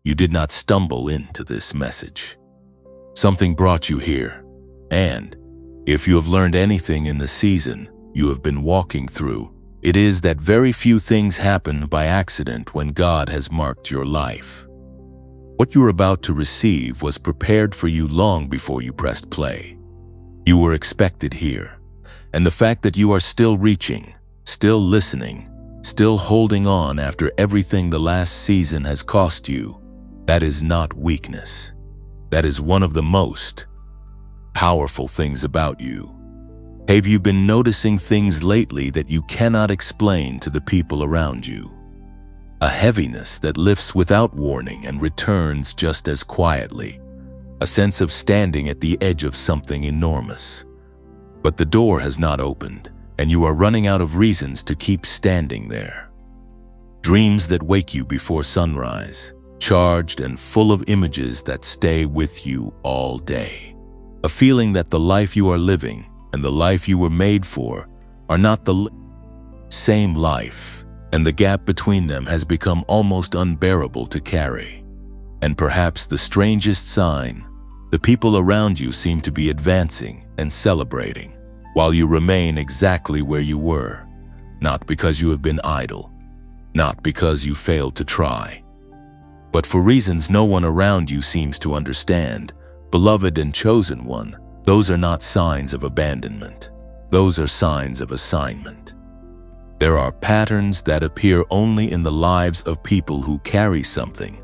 You did not stumble into this message. Something brought you here, and if you have learned anything in the season you have been walking through, it is that very few things happen by accident when God has marked your life. What you are about to receive was prepared for you long before you pressed play. You were expected here, and the fact that you are still reaching, still listening, still holding on after everything the last season has cost you, that is not weakness. That is one of the most powerful things about you. Have you been noticing things lately that you cannot explain to the people around you? A heaviness that lifts without warning and returns just as quietly. A sense of standing at the edge of something enormous. But the door has not opened, and you are running out of reasons to keep standing there. Dreams that wake you before sunrise, charged and full of images that stay with you all day. A feeling that the life you are living and the life you were made for are not the same life, and the gap between them has become almost unbearable to carry. And perhaps the strangest sign, the people around you seem to be advancing and celebrating, while you remain exactly where you were, not because you have been idle, not because you failed to try, but for reasons no one around you seems to understand. Beloved and chosen one, those are not signs of abandonment. Those are signs of assignment. There are patterns that appear only in the lives of people who carry something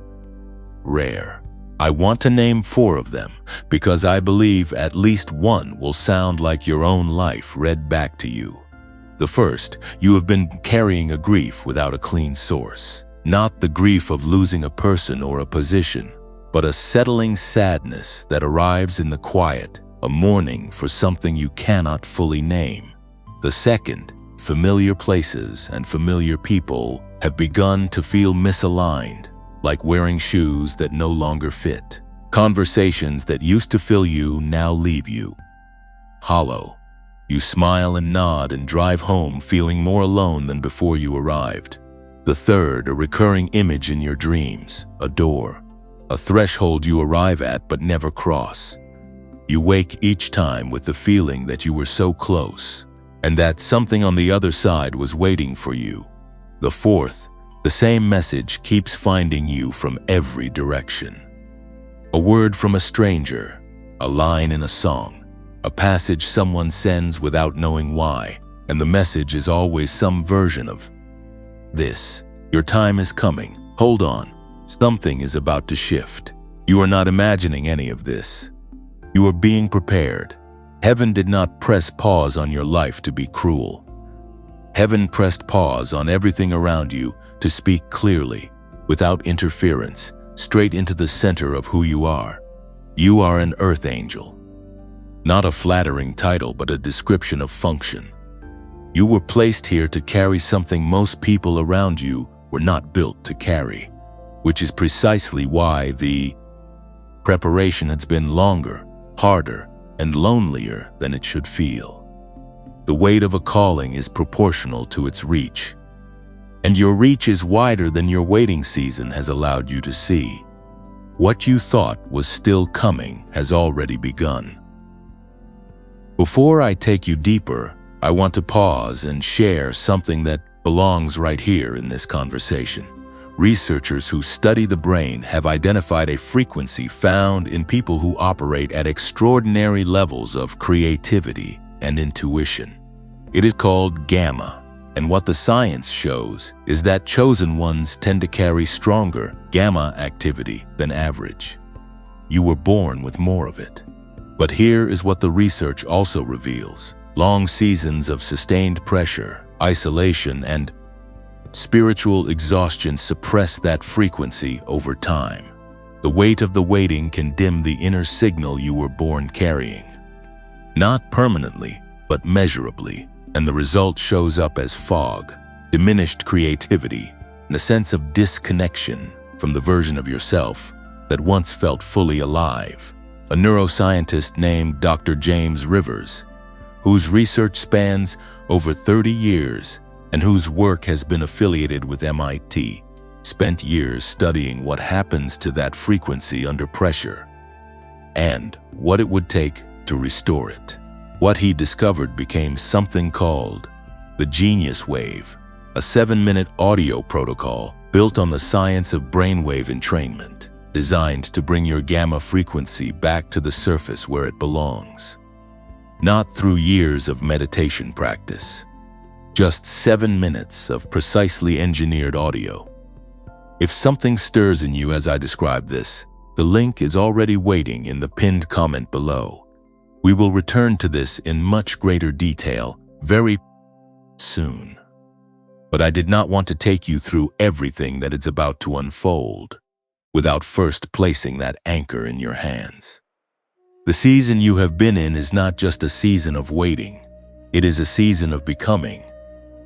rare. I want to name 4 of them because I believe at least one will sound like your own life read back to you. The first, you have been carrying a grief without a clean source. Not the grief of losing a person or a position, but a settling sadness that arrives in the quiet, a mourning for something you cannot fully name. The second, familiar places and familiar people have begun to feel misaligned, like wearing shoes that no longer fit. Conversations that used to fill you now leave you hollow. You smile and nod and drive home feeling more alone than before you arrived. The third, a recurring image in your dreams, a door, a threshold you arrive at but never cross. You wake each time with the feeling that you were so close, and that something on the other side was waiting for you. The fourth, the same message keeps finding you from every direction. A word from a stranger, a line in a song, a passage someone sends without knowing why, and the message is always some version of this. Your time is coming. Hold on. Something is about to shift. You are not imagining any of this. You are being prepared. Heaven did not press pause on your life to be cruel. Heaven pressed pause on everything around you to speak clearly, without interference, straight into the center of who you are. You are an earth angel. Not a flattering title, but a description of function. You were placed here to carry something most people around you were not built to carry, which is precisely why the preparation has been longer, harder, and lonelier than it should feel. The weight of a calling is proportional to its reach, and your reach is wider than your waiting season has allowed you to see. What you thought was still coming has already begun. Before I take you deeper, I want to pause and share something that belongs right here in this conversation. Researchers who study the brain have identified a frequency found in people who operate at extraordinary levels of creativity and intuition. It is called gamma, and what the science shows is that chosen ones tend to carry stronger gamma activity than average. You were born with more of it. But here is what the research also reveals. Long seasons of sustained pressure, isolation, and spiritual exhaustion suppress that frequency over time. The weight of the waiting can dim the inner signal you were born carrying. Not permanently, but measurably, and the result shows up as fog, diminished creativity, and a sense of disconnection from the version of yourself that once felt fully alive. A neuroscientist named Dr. James Rivers, whose research spans over 30 years and whose work has been affiliated with MIT, spent years studying what happens to that frequency under pressure and what it would take to restore it. What he discovered became something called the Genius Wave, a 7-minute audio protocol built on the science of brainwave entrainment, designed to bring your gamma frequency back to the surface where it belongs. Not through years of meditation practice, just 7 minutes of precisely engineered audio. If something stirs in you as I describe this, the link is already waiting in the pinned comment below. We will return to this in much greater detail very soon. But I did not want to take you through everything that is about to unfold without first placing that anchor in your hands. The season you have been in is not just a season of waiting, it is a season of becoming.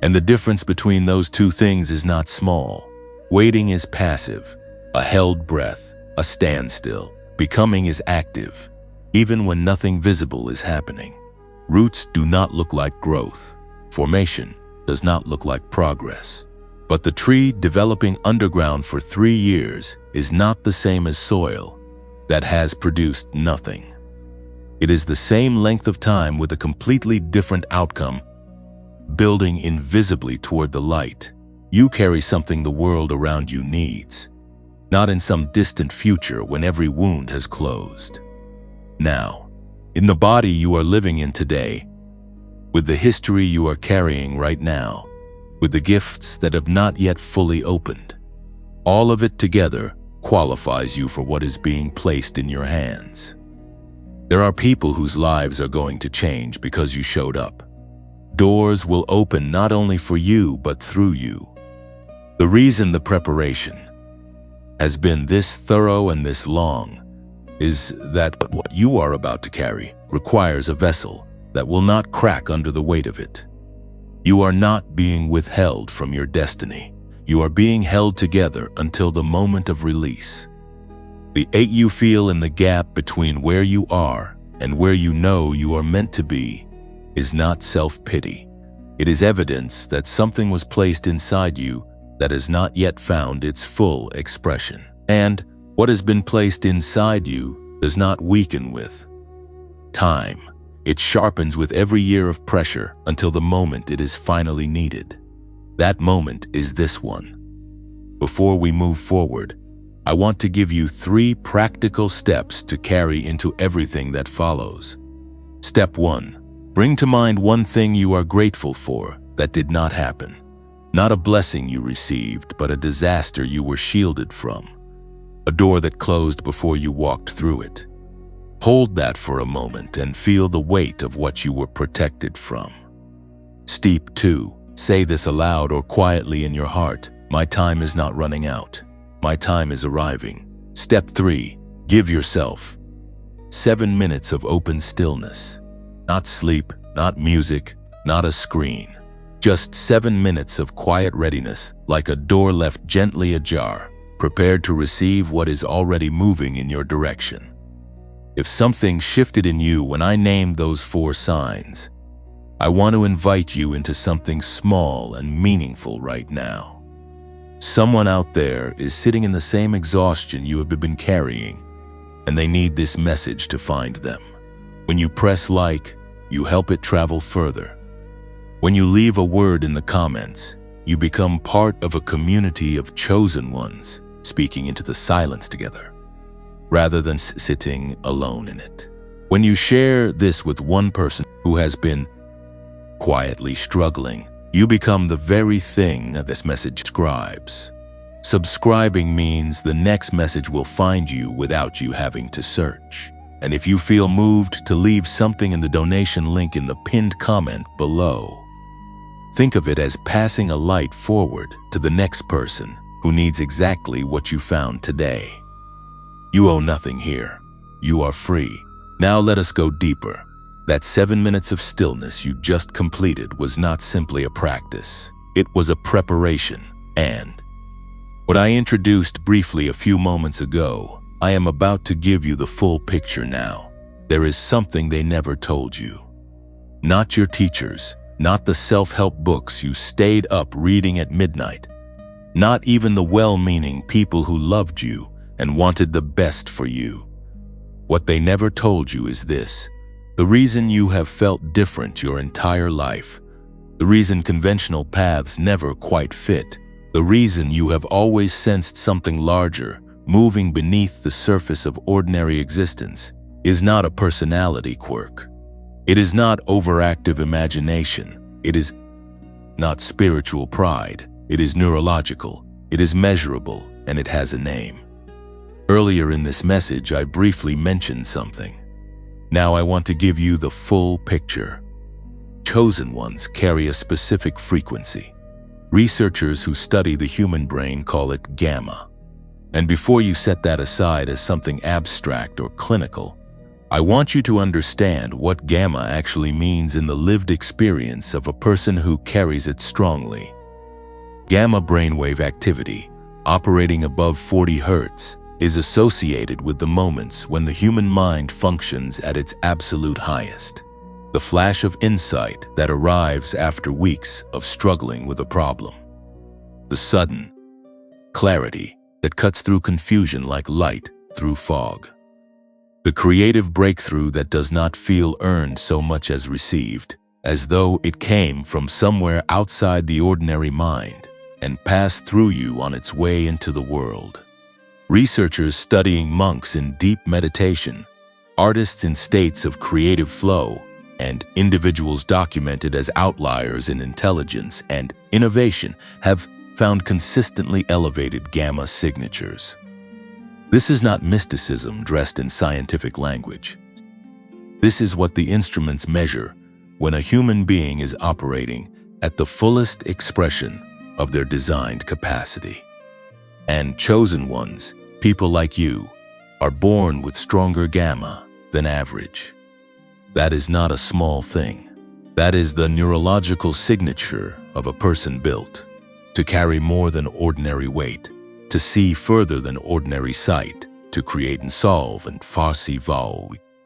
And the difference between those two things is not small. Waiting is passive, a held breath, a standstill. Becoming is active, even when nothing visible is happening. Roots do not look like growth. Formation does not look like progress. But the tree developing underground for 3 years is not the same as soil that has produced nothing. It is the same length of time with a completely different outcome, building invisibly toward the light. You carry something the world around you needs, not in some distant future when every wound has closed. Now, in the body you are living in today, with the history you are carrying right now, with the gifts that have not yet fully opened, all of it together qualifies you for what is being placed in your hands. There are people whose lives are going to change because you showed up. Doors will open not only for you, but through you. The reason the preparation has been this thorough and this long is that what you are about to carry requires a vessel that will not crack under the weight of it. You are not being withheld from your destiny. You are being held together until the moment of release. The ache you feel in the gap between where you are and where you know you are meant to be is not self-pity. It is evidence that something was placed inside you that has not yet found its full expression. And what has been placed inside you does not weaken with time. It sharpens with every year of pressure until the moment it is finally needed. That moment is this one. Before we move forward, I want to give you 3 practical steps to carry into everything that follows. Step 1. Bring to mind one thing you are grateful for that did not happen. Not a blessing you received, but a disaster you were shielded from. A door that closed before you walked through it. Hold that for a moment and feel the weight of what you were protected from. Step 2. Say this aloud or quietly in your heart. My time is not running out. My time is arriving. Step 3. Give yourself 7 minutes of open stillness. Not sleep, not music, not a screen. Just 7 minutes of quiet readiness, like a door left gently ajar, prepared to receive what is already moving in your direction. If something shifted in you when I named those 4 signs, I want to invite you into something small and meaningful right now. Someone out there is sitting in the same exhaustion you have been carrying, and they need this message to find them. When you press like, you help it travel further. When you leave a word in the comments, you become part of a community of chosen ones speaking into the silence together, rather than sitting alone in it. When you share this with one person who has been quietly struggling, you become the very thing this message describes. Subscribing means the next message will find you without you having to search. And if you feel moved to leave something in the donation link in the pinned comment below, think of it as passing a light forward to the next person who needs exactly what you found today. You owe nothing here. You are free. Now let us go deeper. That 7 minutes of stillness you just completed was not simply a practice. It was a preparation. And what I introduced briefly a few moments ago, I am about to give you the full picture now. There is something they never told you. Not your teachers, not the self-help books you stayed up reading at midnight, Not even the well-meaning people who loved you and wanted the best for you. What they never told you is this: the reason you have felt different your entire life, the reason conventional paths never quite fit, the reason you have always sensed something larger moving beneath the surface of ordinary existence, is not a personality quirk. It is not overactive imagination. It is not spiritual pride. It is neurological. It is measurable, and it has a name. Earlier in this message, I briefly mentioned something. Now I want to give you the full picture. Chosen ones carry a specific frequency. Researchers who study the human brain call it gamma. And before you set that aside as something abstract or clinical, I want you to understand what gamma actually means in the lived experience of a person who carries it strongly. Gamma brainwave activity, operating above 40 Hz, is associated with the moments when the human mind functions at its absolute highest. The flash of insight that arrives after weeks of struggling with a problem. The sudden clarity that cuts through confusion like light through fog. The creative breakthrough that does not feel earned so much as received, as though it came from somewhere outside the ordinary mind and passed through you on its way into the world. Researchers studying monks in deep meditation, artists in states of creative flow, and individuals documented as outliers in intelligence and innovation have found consistently elevated gamma signatures. This is not mysticism dressed in scientific language. This is what the instruments measure when a human being is operating at the fullest expression of their designed capacity. And chosen ones, people like you, are born with stronger gamma than average. That is not a small thing. That is the neurological signature of a person built to carry more than ordinary weight, to see further than ordinary sight, to create and solve and faire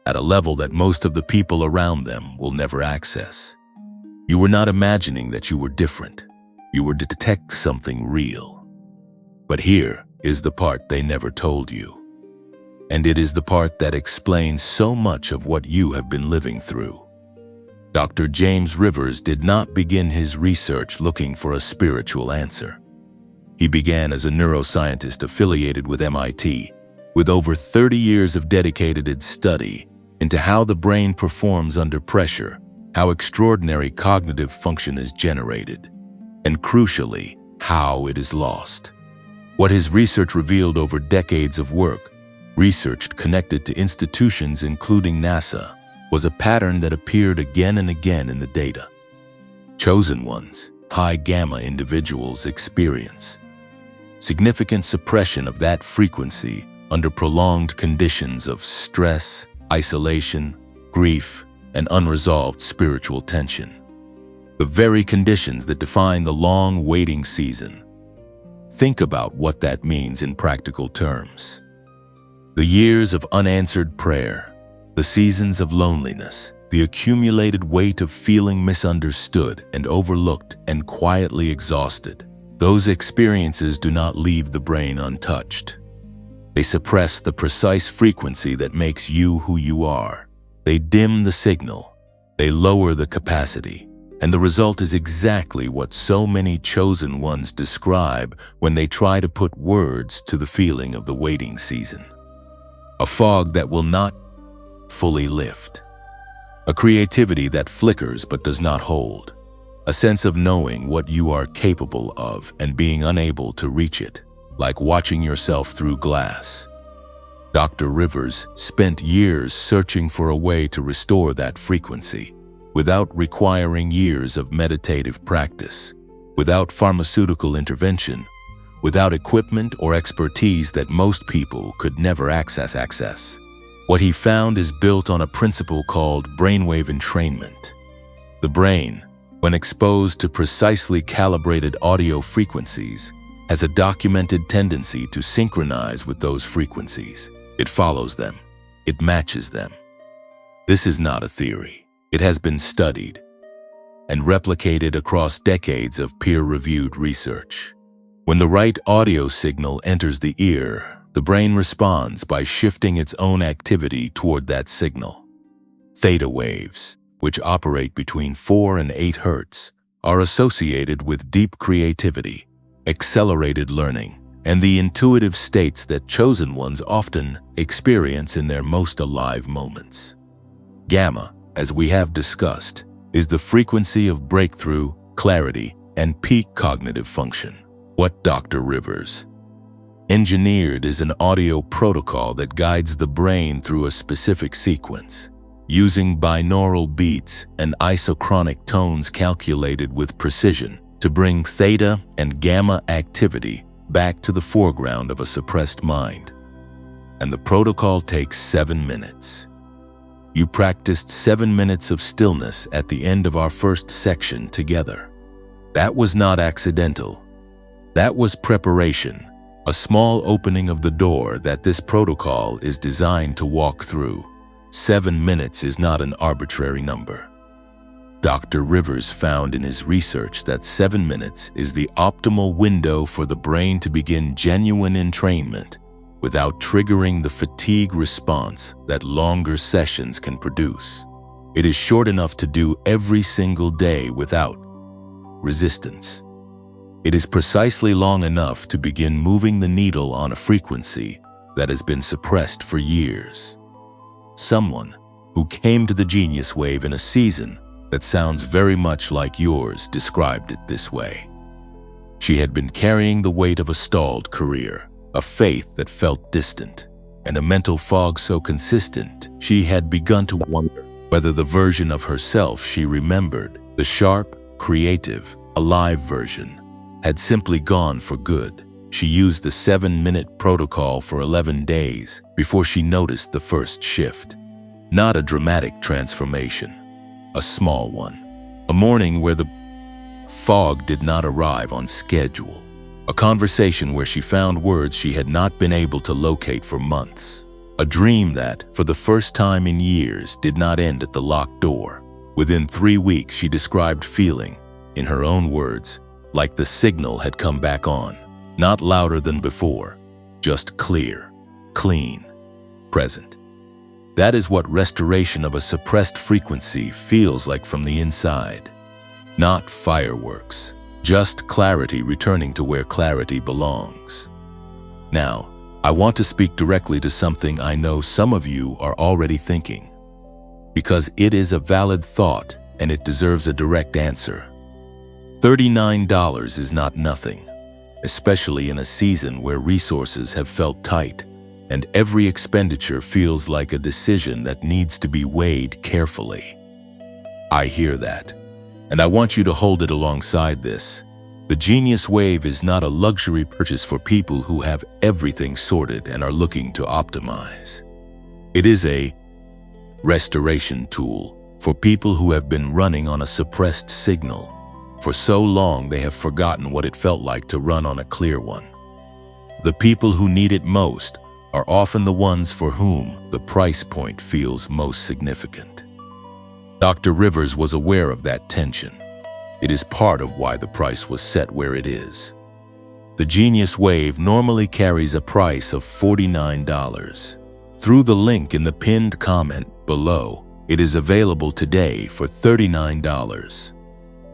at a level that most of the people around them will never access. You were not imagining that you were different. You were to detect something real. But here is the part they never told you. And it is the part that explains so much of what you have been living through. Dr. James Rivers did not begin his research looking for a spiritual answer. He began as a neuroscientist affiliated with MIT, with over 30 years of dedicated study into how the brain performs under pressure, how extraordinary cognitive function is generated, and crucially, how it is lost. What his research revealed over decades of work, researched connected to institutions including NASA, was a pattern that appeared again and again in the data. Chosen ones, high gamma individuals experience significant suppression of that frequency under prolonged conditions of stress, isolation, grief, and unresolved spiritual tension. The very conditions that define the long waiting season. Think about what that means in practical terms. The years of unanswered prayer, the seasons of loneliness, the accumulated weight of feeling misunderstood and overlooked and quietly exhausted. Those experiences do not leave the brain untouched. They suppress the precise frequency that makes you who you are. They dim the signal. They lower the capacity. And the result is exactly what so many chosen ones describe when they try to put words to the feeling of the waiting season. A fog that will not fully lift. A creativity that flickers but does not hold. A sense of knowing what you are capable of and being unable to reach it, like watching yourself through glass. Dr. Rivers spent years searching for a way to restore that frequency, without requiring years of meditative practice, without pharmaceutical intervention, without equipment or expertise that most people could never access. What he found is built on a principle called brainwave entrainment. The brain, when exposed to precisely calibrated audio frequencies, has a documented tendency to synchronize with those frequencies. It follows them. It matches them. This is not a theory. It has been studied and replicated across decades of peer-reviewed research. When the right audio signal enters the ear, the brain responds by shifting its own activity toward that signal. Theta waves, which operate between 4 and 8 Hz, are associated with deep creativity, accelerated learning, and the intuitive states that chosen ones often experience in their most alive moments. Gamma, as we have discussed, is the frequency of breakthrough, clarity, and peak cognitive function. What Dr. Rivers engineered is an audio protocol that guides the brain through a specific sequence, using binaural beats and isochronic tones calculated with precision to bring theta and gamma activity back to the foreground of a suppressed mind. And the protocol takes 7 minutes. You practiced 7 minutes of stillness at the end of our first section together. That was not accidental. That was preparation, a small opening of the door that this protocol is designed to walk through. 7 minutes is not an arbitrary number. Dr. Rivers found in his research that 7 minutes is the optimal window for the brain to begin genuine entrainment without triggering the fatigue response that longer sessions can produce. It is short enough to do every single day without resistance. It is precisely long enough to begin moving the needle on a frequency that has been suppressed for years. Someone who came to the genius wave in a season that sounds very much like yours described it this way. She had been carrying the weight of a stalled career, a faith that felt distant, and a mental fog so consistent she had begun to wonder whether the version of herself she remembered, the sharp, creative, alive version, had simply gone for good. She used the 7-minute protocol for 11 days before she noticed the first shift. Not a dramatic transformation, a small one. A morning where the fog did not arrive on schedule. A conversation where she found words she had not been able to locate for months. A dream that, for the first time in years, did not end at the locked door. Within 3 weeks, she described feeling, in her own words, like the signal had come back on. Not louder than before, just clear, clean, present. That is what restoration of a suppressed frequency feels like from the inside. Not fireworks, just clarity returning to where clarity belongs. Now, I want to speak directly to something I know some of you are already thinking, because it is a valid thought and it deserves a direct answer. $39 is not nothing, especially in a season where resources have felt tight and every expenditure feels like a decision that needs to be weighed carefully. I hear that, and I want you to hold it alongside this. The Genius Wave is not a luxury purchase for people who have everything sorted and are looking to optimize. It is a restoration tool for people who have been running on a suppressed signal. For so long they have forgotten what it felt like to run on a clear one. The people who need it most are often the ones for whom the price point feels most significant. Dr. Rivers was aware of that tension. It is part of why the price was set where it is. The Genius Wave normally carries a price of $49. Through the link in the pinned comment below, it is available today for $39.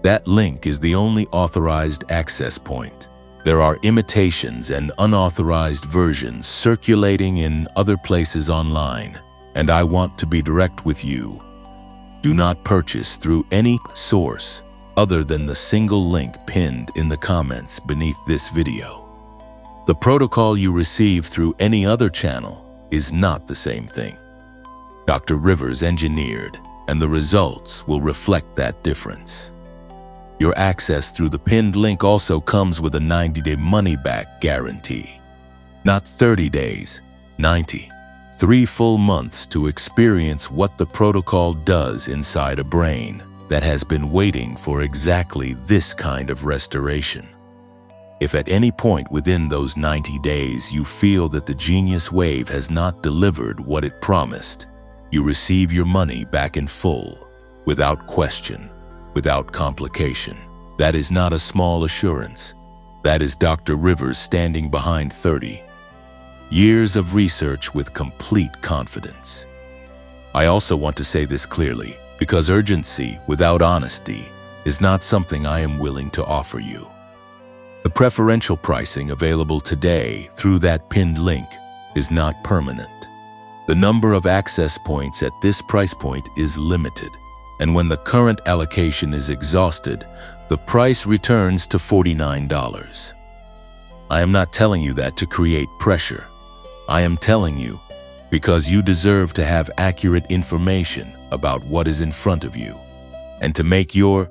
That link is the only authorized access point. There are imitations and unauthorized versions circulating in other places online, and I want to be direct with you. Do not purchase through any source other than the single link pinned in the comments beneath this video. The protocol you receive through any other channel is not the same thing. Dr. Rivers engineered, and the results will reflect that difference. Your access through the pinned link also comes with a 90-day money-back guarantee. Not 30 days, 90. 3 full months to experience what the protocol does inside a brain that has been waiting for exactly this kind of restoration. If at any point within those 90 days you feel that the Genius Wave has not delivered what it promised, you receive your money back in full, without question, without complication. That is not a small assurance. That is Dr. Rivers standing behind 30 years of research with complete confidence. I also want to say this clearly, because urgency without honesty is not something I am willing to offer you. The preferential pricing available today through that pinned link is not permanent. The number of access points at this price point is limited, and when the current allocation is exhausted, the price returns to $49. I am not telling you that to create pressure. I am telling you because you deserve to have accurate information about what is in front of you, and to make your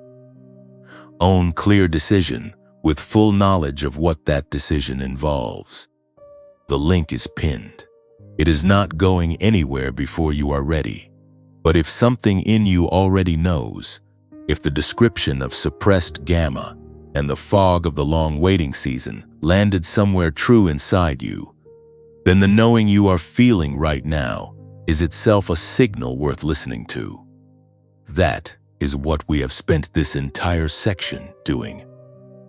own clear decision with full knowledge of what that decision involves. The link is pinned. It is not going anywhere before you are ready. But if something in you already knows, if the description of suppressed gamma and the fog of the long waiting season landed somewhere true inside you, then the knowing you are feeling right now is itself a signal worth listening to. That is what we have spent this entire section doing.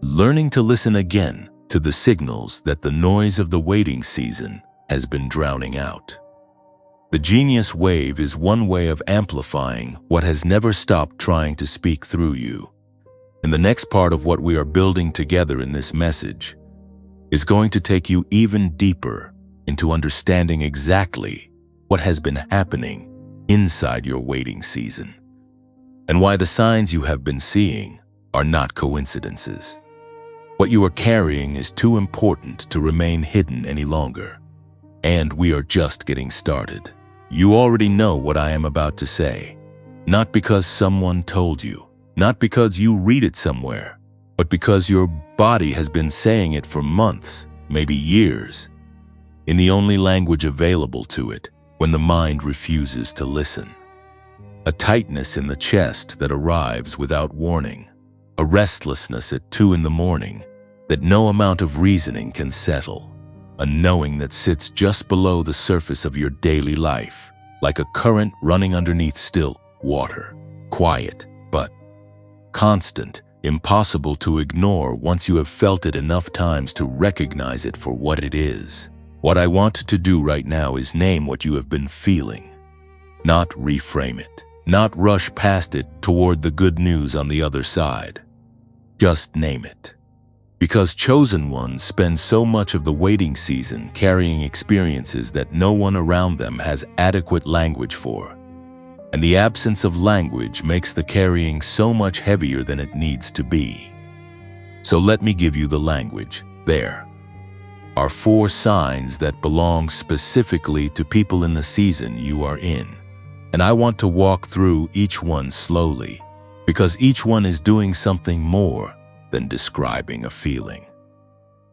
Learning to listen again to the signals that the noise of the waiting season has been drowning out. The genius wave is one way of amplifying what has never stopped trying to speak through you. And the next part of what we are building together in this message is going to take you even deeper into understanding exactly what has been happening inside your waiting season, and why the signs you have been seeing are not coincidences. What you are carrying is too important to remain hidden any longer, and we are just getting started. You already know what I am about to say, not because someone told you, not because you read it somewhere, but because your body has been saying it for months, maybe years, in the only language available to it when the mind refuses to listen. A tightness in the chest that arrives without warning, a restlessness at 2 in the morning that no amount of reasoning can settle, a knowing that sits just below the surface of your daily life, like a current running underneath still water, quiet but constant, impossible to ignore once you have felt it enough times to recognize it for what it is. What I want to do right now is name what you have been feeling, not reframe it, not rush past it toward the good news on the other side. Just name it. Because chosen ones spend so much of the waiting season carrying experiences that no one around them has adequate language for. And the absence of language makes the carrying so much heavier than it needs to be. So let me give you the language. There are 4 signs that belong specifically to people in the season you are in. And I want to walk through each one slowly, because each one is doing something more than describing a feeling.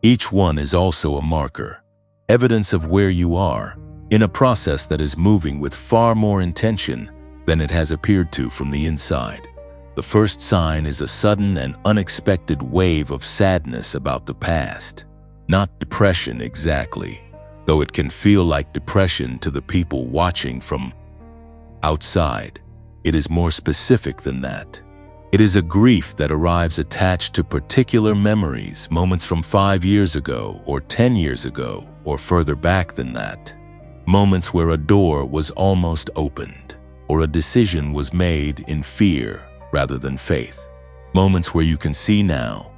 Each one is also a marker, evidence of where you are, in a process that is moving with far more intention than it has appeared to from the inside. The first sign is a sudden and unexpected wave of sadness about the past. Not depression exactly, though it can feel like depression to the people watching from outside. It is more specific than that. It is a grief that arrives attached to particular memories, moments from 5 years ago or 10 years ago or further back than that. Moments where a door was almost opened or a decision was made in fear rather than faith. Moments where you can see now,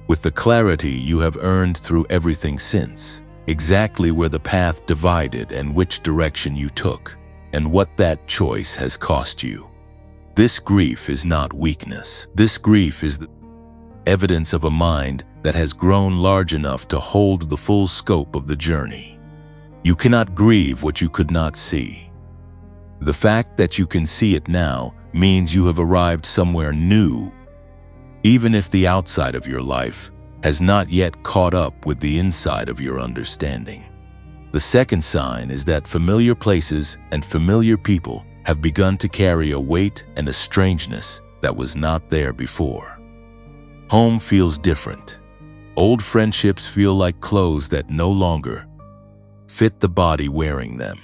with the clarity you have earned through everything since, exactly where the path divided and which direction you took, and what that choice has cost you. This grief is not weakness. This grief is the evidence of a mind that has grown large enough to hold the full scope of the journey. You cannot grieve what you could not see. The fact that you can see it now means you have arrived somewhere new, even if the outside of your life has not yet caught up with the inside of your understanding. The second sign is that familiar places and familiar people have begun to carry a weight and a strangeness that was not there before. Home feels different. Old friendships feel like clothes that no longer fit the body wearing them.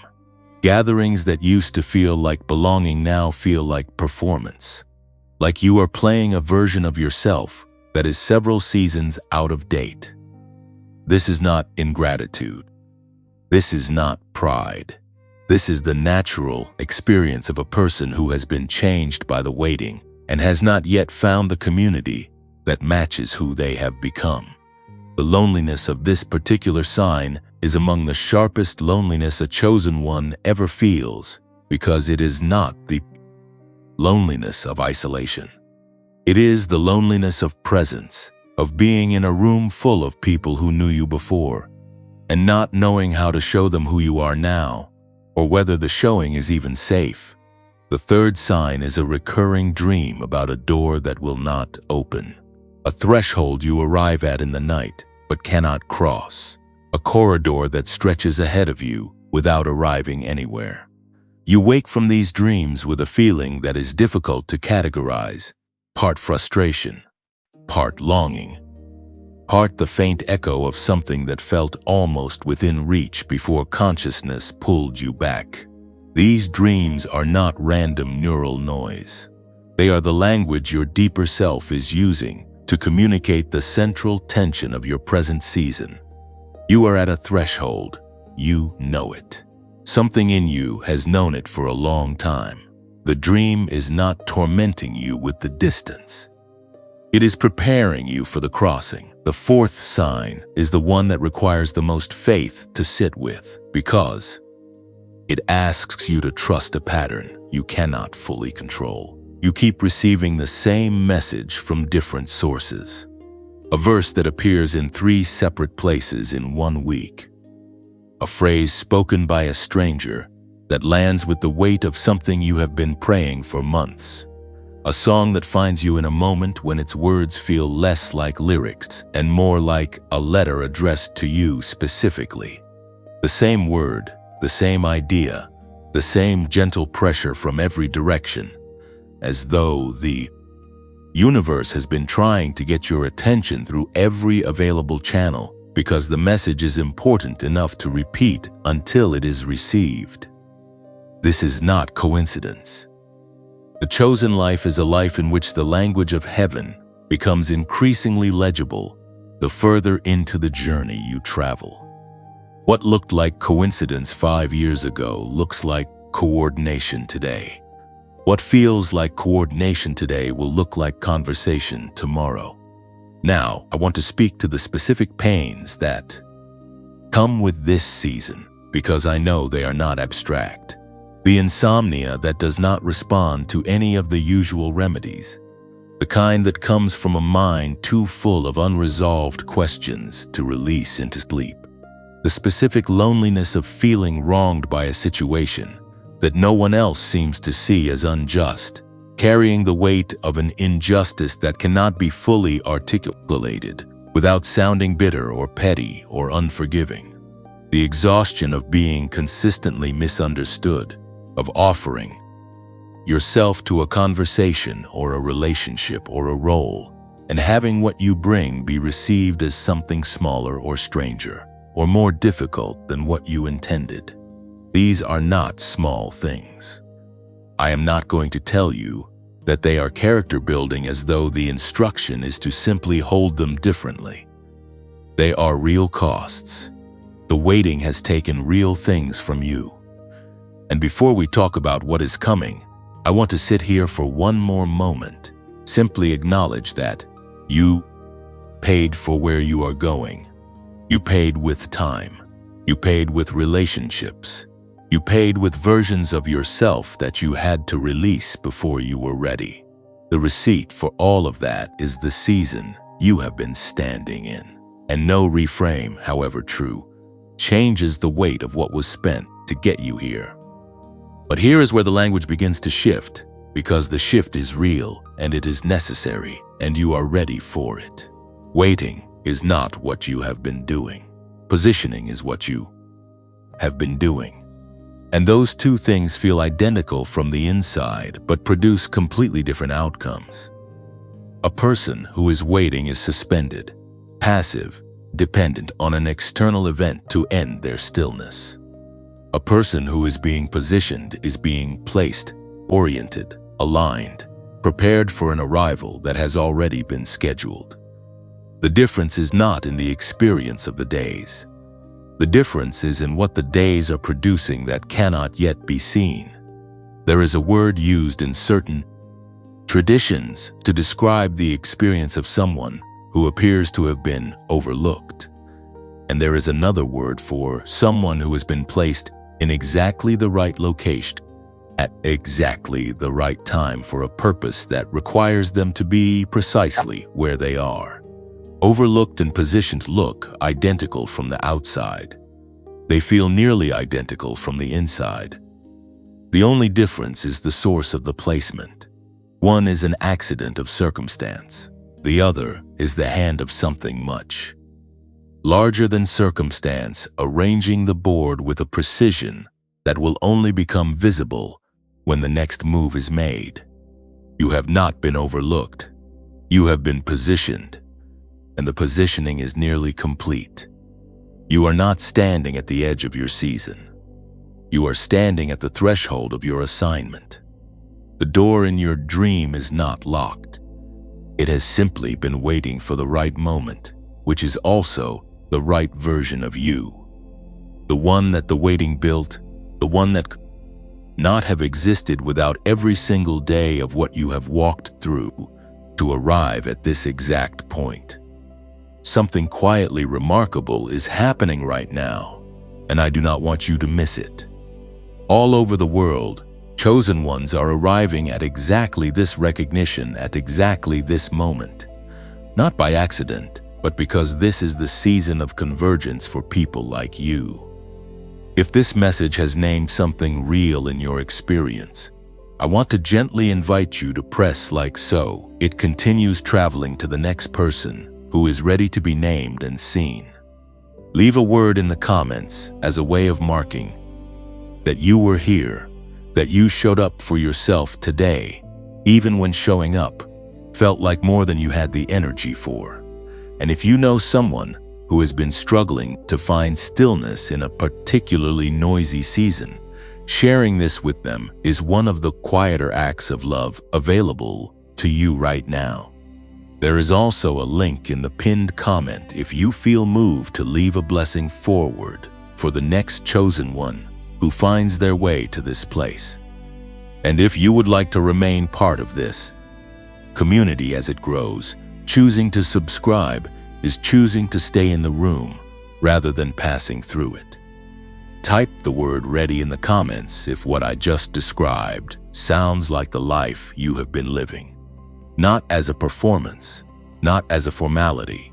Gatherings that used to feel like belonging now feel like performance. Like you are playing a version of yourself that is several seasons out of date. This is not ingratitude. This is not pride. This is the natural experience of a person who has been changed by the waiting and has not yet found the community that matches who they have become. The loneliness of this particular sign is among the sharpest loneliness a chosen one ever feels, because it is not the loneliness of isolation. It is the loneliness of presence, of being in a room full of people who knew you before, and not knowing how to show them who you are now, or whether the showing is even safe. The third sign is a recurring dream about a door that will not open, a threshold you arrive at in the night but cannot cross, a corridor that stretches ahead of you without arriving anywhere. You wake from these dreams with a feeling that is difficult to categorize, part frustration, part longing, part the faint echo of something that felt almost within reach before consciousness pulled you back. These dreams are not random neural noise. They are the language your deeper self is using to communicate the central tension of your present season. You are at a threshold. You know it. Something in you has known it for a long time. The dream is not tormenting you with the distance. It is preparing you for the crossing. The fourth sign is the one that requires the most faith to sit with, because it asks you to trust a pattern you cannot fully control. You keep receiving the same message from different sources. A verse that appears in 3 separate places in 1 week. A phrase spoken by a stranger that lands with the weight of something you have been praying for months. A song that finds you in a moment when its words feel less like lyrics and more like a letter addressed to you specifically. The same word, the same idea, the same gentle pressure from every direction, as though the universe has been trying to get your attention through every available channel, because the message is important enough to repeat until it is received. This is not coincidence. The chosen life is a life in which the language of heaven becomes increasingly legible the further into the journey you travel. What looked like coincidence 5 years ago looks like coordination today. What feels like coordination today will look like conversation tomorrow. Now, I want to speak to the specific pains that come with this season, because I know they are not abstract. The insomnia that does not respond to any of the usual remedies. The kind that comes from a mind too full of unresolved questions to release into sleep. The specific loneliness of feeling wronged by a situation that no one else seems to see as unjust, carrying the weight of an injustice that cannot be fully articulated without sounding bitter or petty or unforgiving. The exhaustion of being consistently misunderstood, of offering yourself to a conversation or a relationship or a role, and having what you bring be received as something smaller or stranger, or more difficult than what you intended. These are not small things. I am not going to tell you that they are character building as though the instruction is to simply hold them differently. They are real costs. The waiting has taken real things from you. And before we talk about what is coming, I want to sit here for one more moment. Simply acknowledge that you paid for where you are going. You paid with time. You paid with relationships. You paid with versions of yourself that you had to release before you were ready. The receipt for all of that is the season you have been standing in. And no reframe, however true, changes the weight of what was spent to get you here. But here is where the language begins to shift, because the shift is real and it is necessary, and you are ready for it. Waiting is not what you have been doing. Positioning is what you have been doing. And those two things feel identical from the inside, but produce completely different outcomes. A person who is waiting is suspended, passive, dependent on an external event to end their stillness. A person who is being positioned is being placed, oriented, aligned, prepared for an arrival that has already been scheduled. The difference is not in the experience of the days. The difference is in what the days are producing that cannot yet be seen. There is a word used in certain traditions to describe the experience of someone who appears to have been overlooked. And there is another word for someone who has been placed in exactly the right location at exactly the right time for a purpose that requires them to be precisely where they are. Overlooked and positioned look identical from the outside. They feel nearly identical from the inside. The only difference is the source of the placement. One is an accident of circumstance. The other is the hand of something much larger than circumstance, arranging the board with a precision that will only become visible when the next move is made. You have not been overlooked. You have been positioned, and the positioning is nearly complete. You are not standing at the edge of your season. You are standing at the threshold of your assignment. The door in your dream is not locked. It has simply been waiting for the right moment, which is also the right version of you. The one that the waiting built, the one that could not have existed without every single day of what you have walked through to arrive at this exact point. Something quietly remarkable is happening right now, and I do not want you to miss it. All over the world, chosen ones are arriving at exactly this recognition at exactly this moment. Not by accident, but because this is the season of convergence for people like you. If this message has named something real in your experience, I want to gently invite you to press like so. It continues traveling to the next person who is ready to be named and seen. Leave a word in the comments as a way of marking that you were here, that you showed up for yourself today, even when showing up felt like more than you had the energy for. And if you know someone who has been struggling to find stillness in a particularly noisy season, sharing this with them is one of the quieter acts of love available to you right now. There is also a link in the pinned comment if you feel moved to leave a blessing forward for the next chosen one who finds their way to this place. And if you would like to remain part of this community as it grows, choosing to subscribe is choosing to stay in the room rather than passing through it. Type the word ready in the comments if what I just described sounds like the life you have been living. Not as a performance, not as a formality,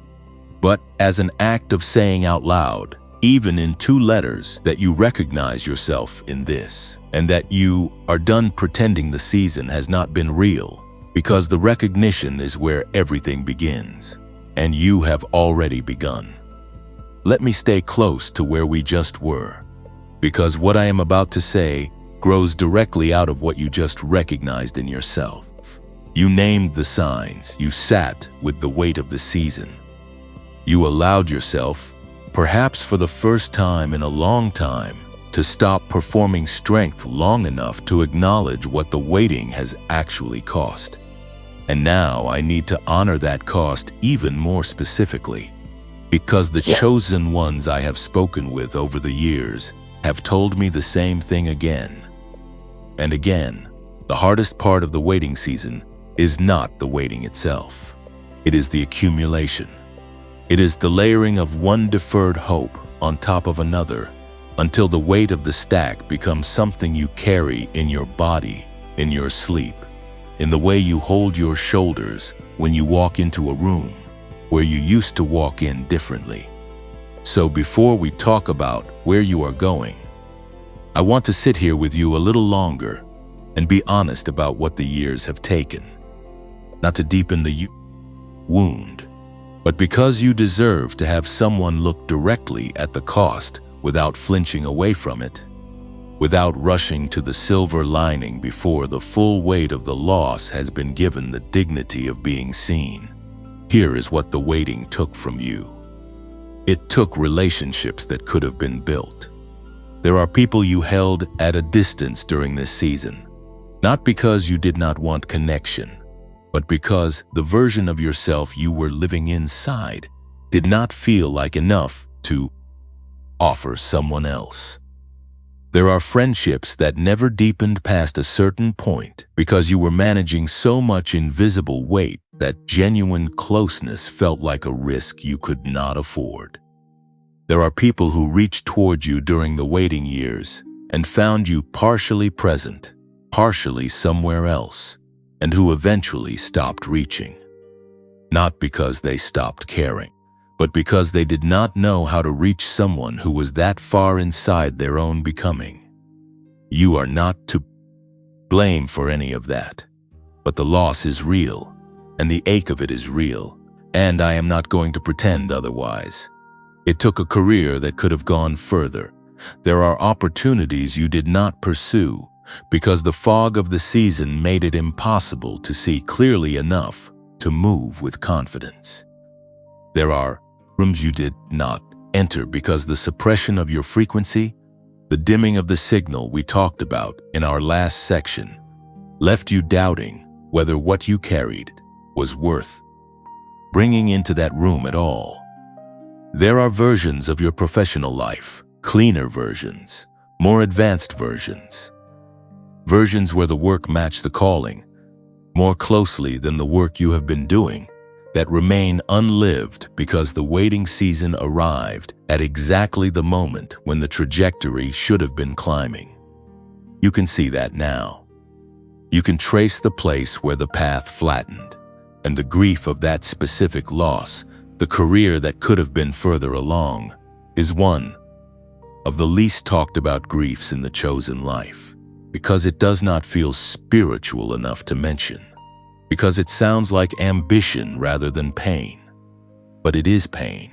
but as an act of saying out loud, even in 2 letters, that you recognize yourself in this, and that you are done pretending the season has not been real, because the recognition is where everything begins, and you have already begun. Let me stay close to where we just were, because what I am about to say grows directly out of what you just recognized in yourself. You named the signs, you sat with the weight of the season. You allowed yourself, perhaps for the first time in a long time, to stop performing strength long enough to acknowledge what the waiting has actually cost. And now I need to honor that cost even more specifically, because the chosen ones I have spoken with over the years have told me the same thing again and again. The hardest part of the waiting season is not the waiting itself. It is the accumulation. It is the layering of one deferred hope on top of another until the weight of the stack becomes something you carry in your body, in your sleep, in the way you hold your shoulders when you walk into a room where you used to walk in differently. So before we talk about where you are going, I want to sit here with you a little longer and be honest about what the years have taken. Not to deepen the wound, but because you deserve to have someone look directly at the cost without flinching away from it, without rushing to the silver lining before the full weight of the loss has been given the dignity of being seen. Here is what the waiting took from you. It took relationships that could have been built. There are people you held at a distance during this season, not because you did not want connection, but because the version of yourself you were living inside did not feel like enough to offer someone else. There are friendships that never deepened past a certain point because you were managing so much invisible weight that genuine closeness felt like a risk you could not afford. There are people who reached toward you during the waiting years and found you partially present, partially somewhere else, and who eventually stopped reaching. Not because they stopped caring, but because they did not know how to reach someone who was that far inside their own becoming. You are not to blame for any of that, but the loss is real, and the ache of it is real, and I am not going to pretend otherwise. It took a career that could have gone further. There are opportunities you did not pursue because the fog of the season made it impossible to see clearly enough to move with confidence. There are rooms you did not enter because the suppression of your frequency, the dimming of the signal we talked about in our last section, left you doubting whether what you carried was worth bringing into that room at all. There are versions of your professional life, cleaner versions, more advanced versions, versions where the work matched the calling more closely than the work you have been doing, that remain unlived because the waiting season arrived at exactly the moment when the trajectory should have been climbing. You can see that now. You can trace the place where the path flattened, and the grief of that specific loss, the career that could have been further along, is one of the least talked about griefs in the chosen life, because it does not feel spiritual enough to mention, because it sounds like ambition rather than pain. But it is pain,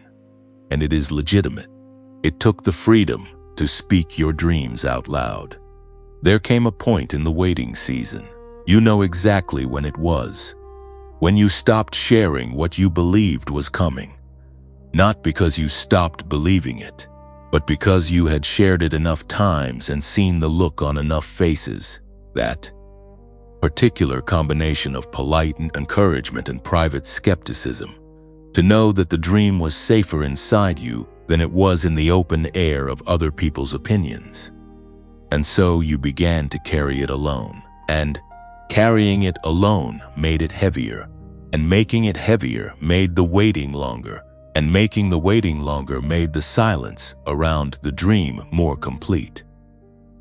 and it is legitimate. It took the freedom to speak your dreams out loud. There came a point in the waiting season, you know exactly when it was, when you stopped sharing what you believed was coming, not because you stopped believing it, but because you had shared it enough times and seen the look on enough faces that particular combination of polite encouragement and private skepticism, to know that the dream was safer inside you than it was in the open air of other people's opinions. And so you began to carry it alone, and carrying it alone made it heavier, and making it heavier made the waiting longer, and making the waiting longer made the silence around the dream more complete.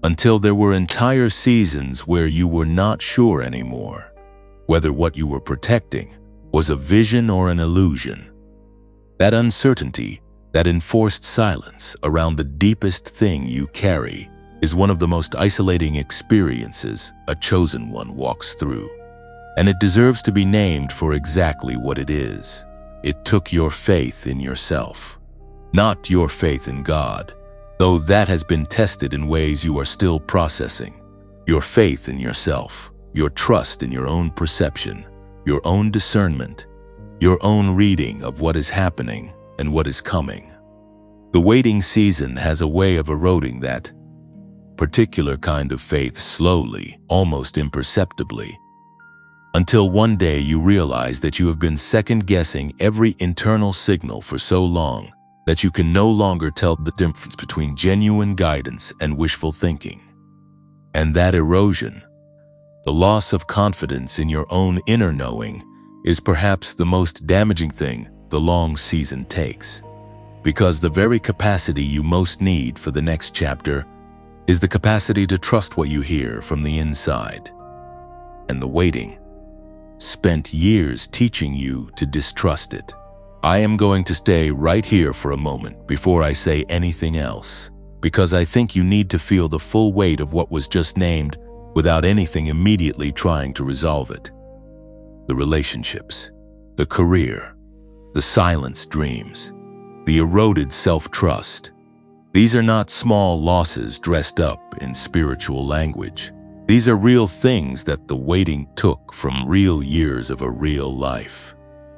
Until there were entire seasons where you were not sure anymore whether what you were protecting was a vision or an illusion. That uncertainty, that enforced silence around the deepest thing you carry, is one of the most isolating experiences a chosen one walks through. And it deserves to be named for exactly what it is. It took your faith in yourself, not your faith in God, though that has been tested in ways you are still processing. Your faith in yourself, your trust in your own perception, your own discernment, your own reading of what is happening and what is coming. The waiting season has a way of eroding that particular kind of faith slowly, almost imperceptibly, until one day you realize that you have been second-guessing every internal signal for so long that you can no longer tell the difference between genuine guidance and wishful thinking. And that erosion, the loss of confidence in your own inner knowing, is perhaps the most damaging thing the long season takes, because the very capacity you most need for the next chapter is the capacity to trust what you hear from the inside. And the waiting spent years teaching you to distrust it. I am going to stay right here for a moment before I say anything else, because I think you need to feel the full weight of what was just named without anything immediately trying to resolve it. The relationships, the career, the silenced dreams, the eroded self-trust. These are not small losses dressed up in spiritual language. These are real things that the waiting took from real years of a real life.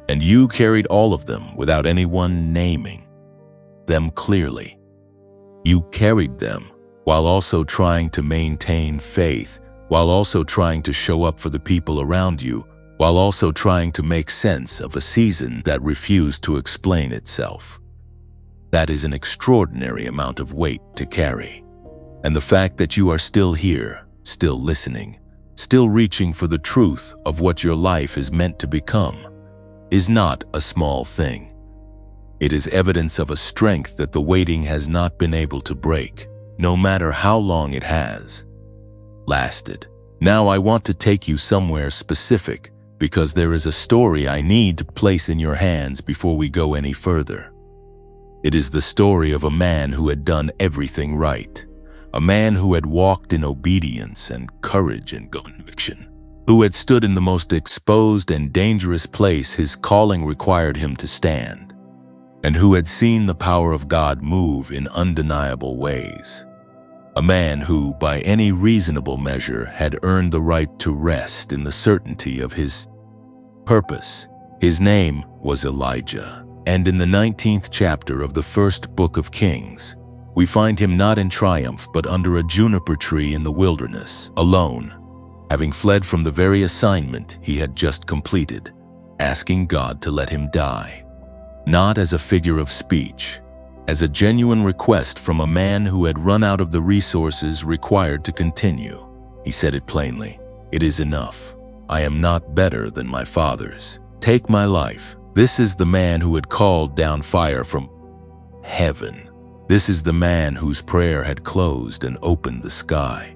And you carried all of them without anyone naming them clearly. You carried them while also trying to maintain faith, while also trying to show up for the people around you while also trying to make sense of a season that refused to explain itself. That is an extraordinary amount of weight to carry. And the fact that you are still here, still listening, still reaching for the truth of what your life is meant to become, is not a small thing. It is evidence of a strength that the waiting has not been able to break, no matter how long it has lasted. Now I want to take you somewhere specific because there is a story I need to place in your hands before we go any further. It is the story of a man who had done everything right, a man who had walked in obedience and courage and conviction, who had stood in the most exposed and dangerous place his calling required him to stand, and who had seen the power of God move in undeniable ways. A man who, by any reasonable measure, had earned the right to rest in the certainty of his purpose. His name was Elijah, and in the 19th chapter of the first book of Kings, we find him not in triumph but under a juniper tree in the wilderness, alone, having fled from the very assignment he had just completed, asking God to let him die. Not as a figure of speech, as a genuine request from a man who had run out of the resources required to continue. He said it plainly, "It is enough. I am not better than my fathers. Take my life." This is the man who had called down fire from heaven. This is the man whose prayer had closed and opened the sky.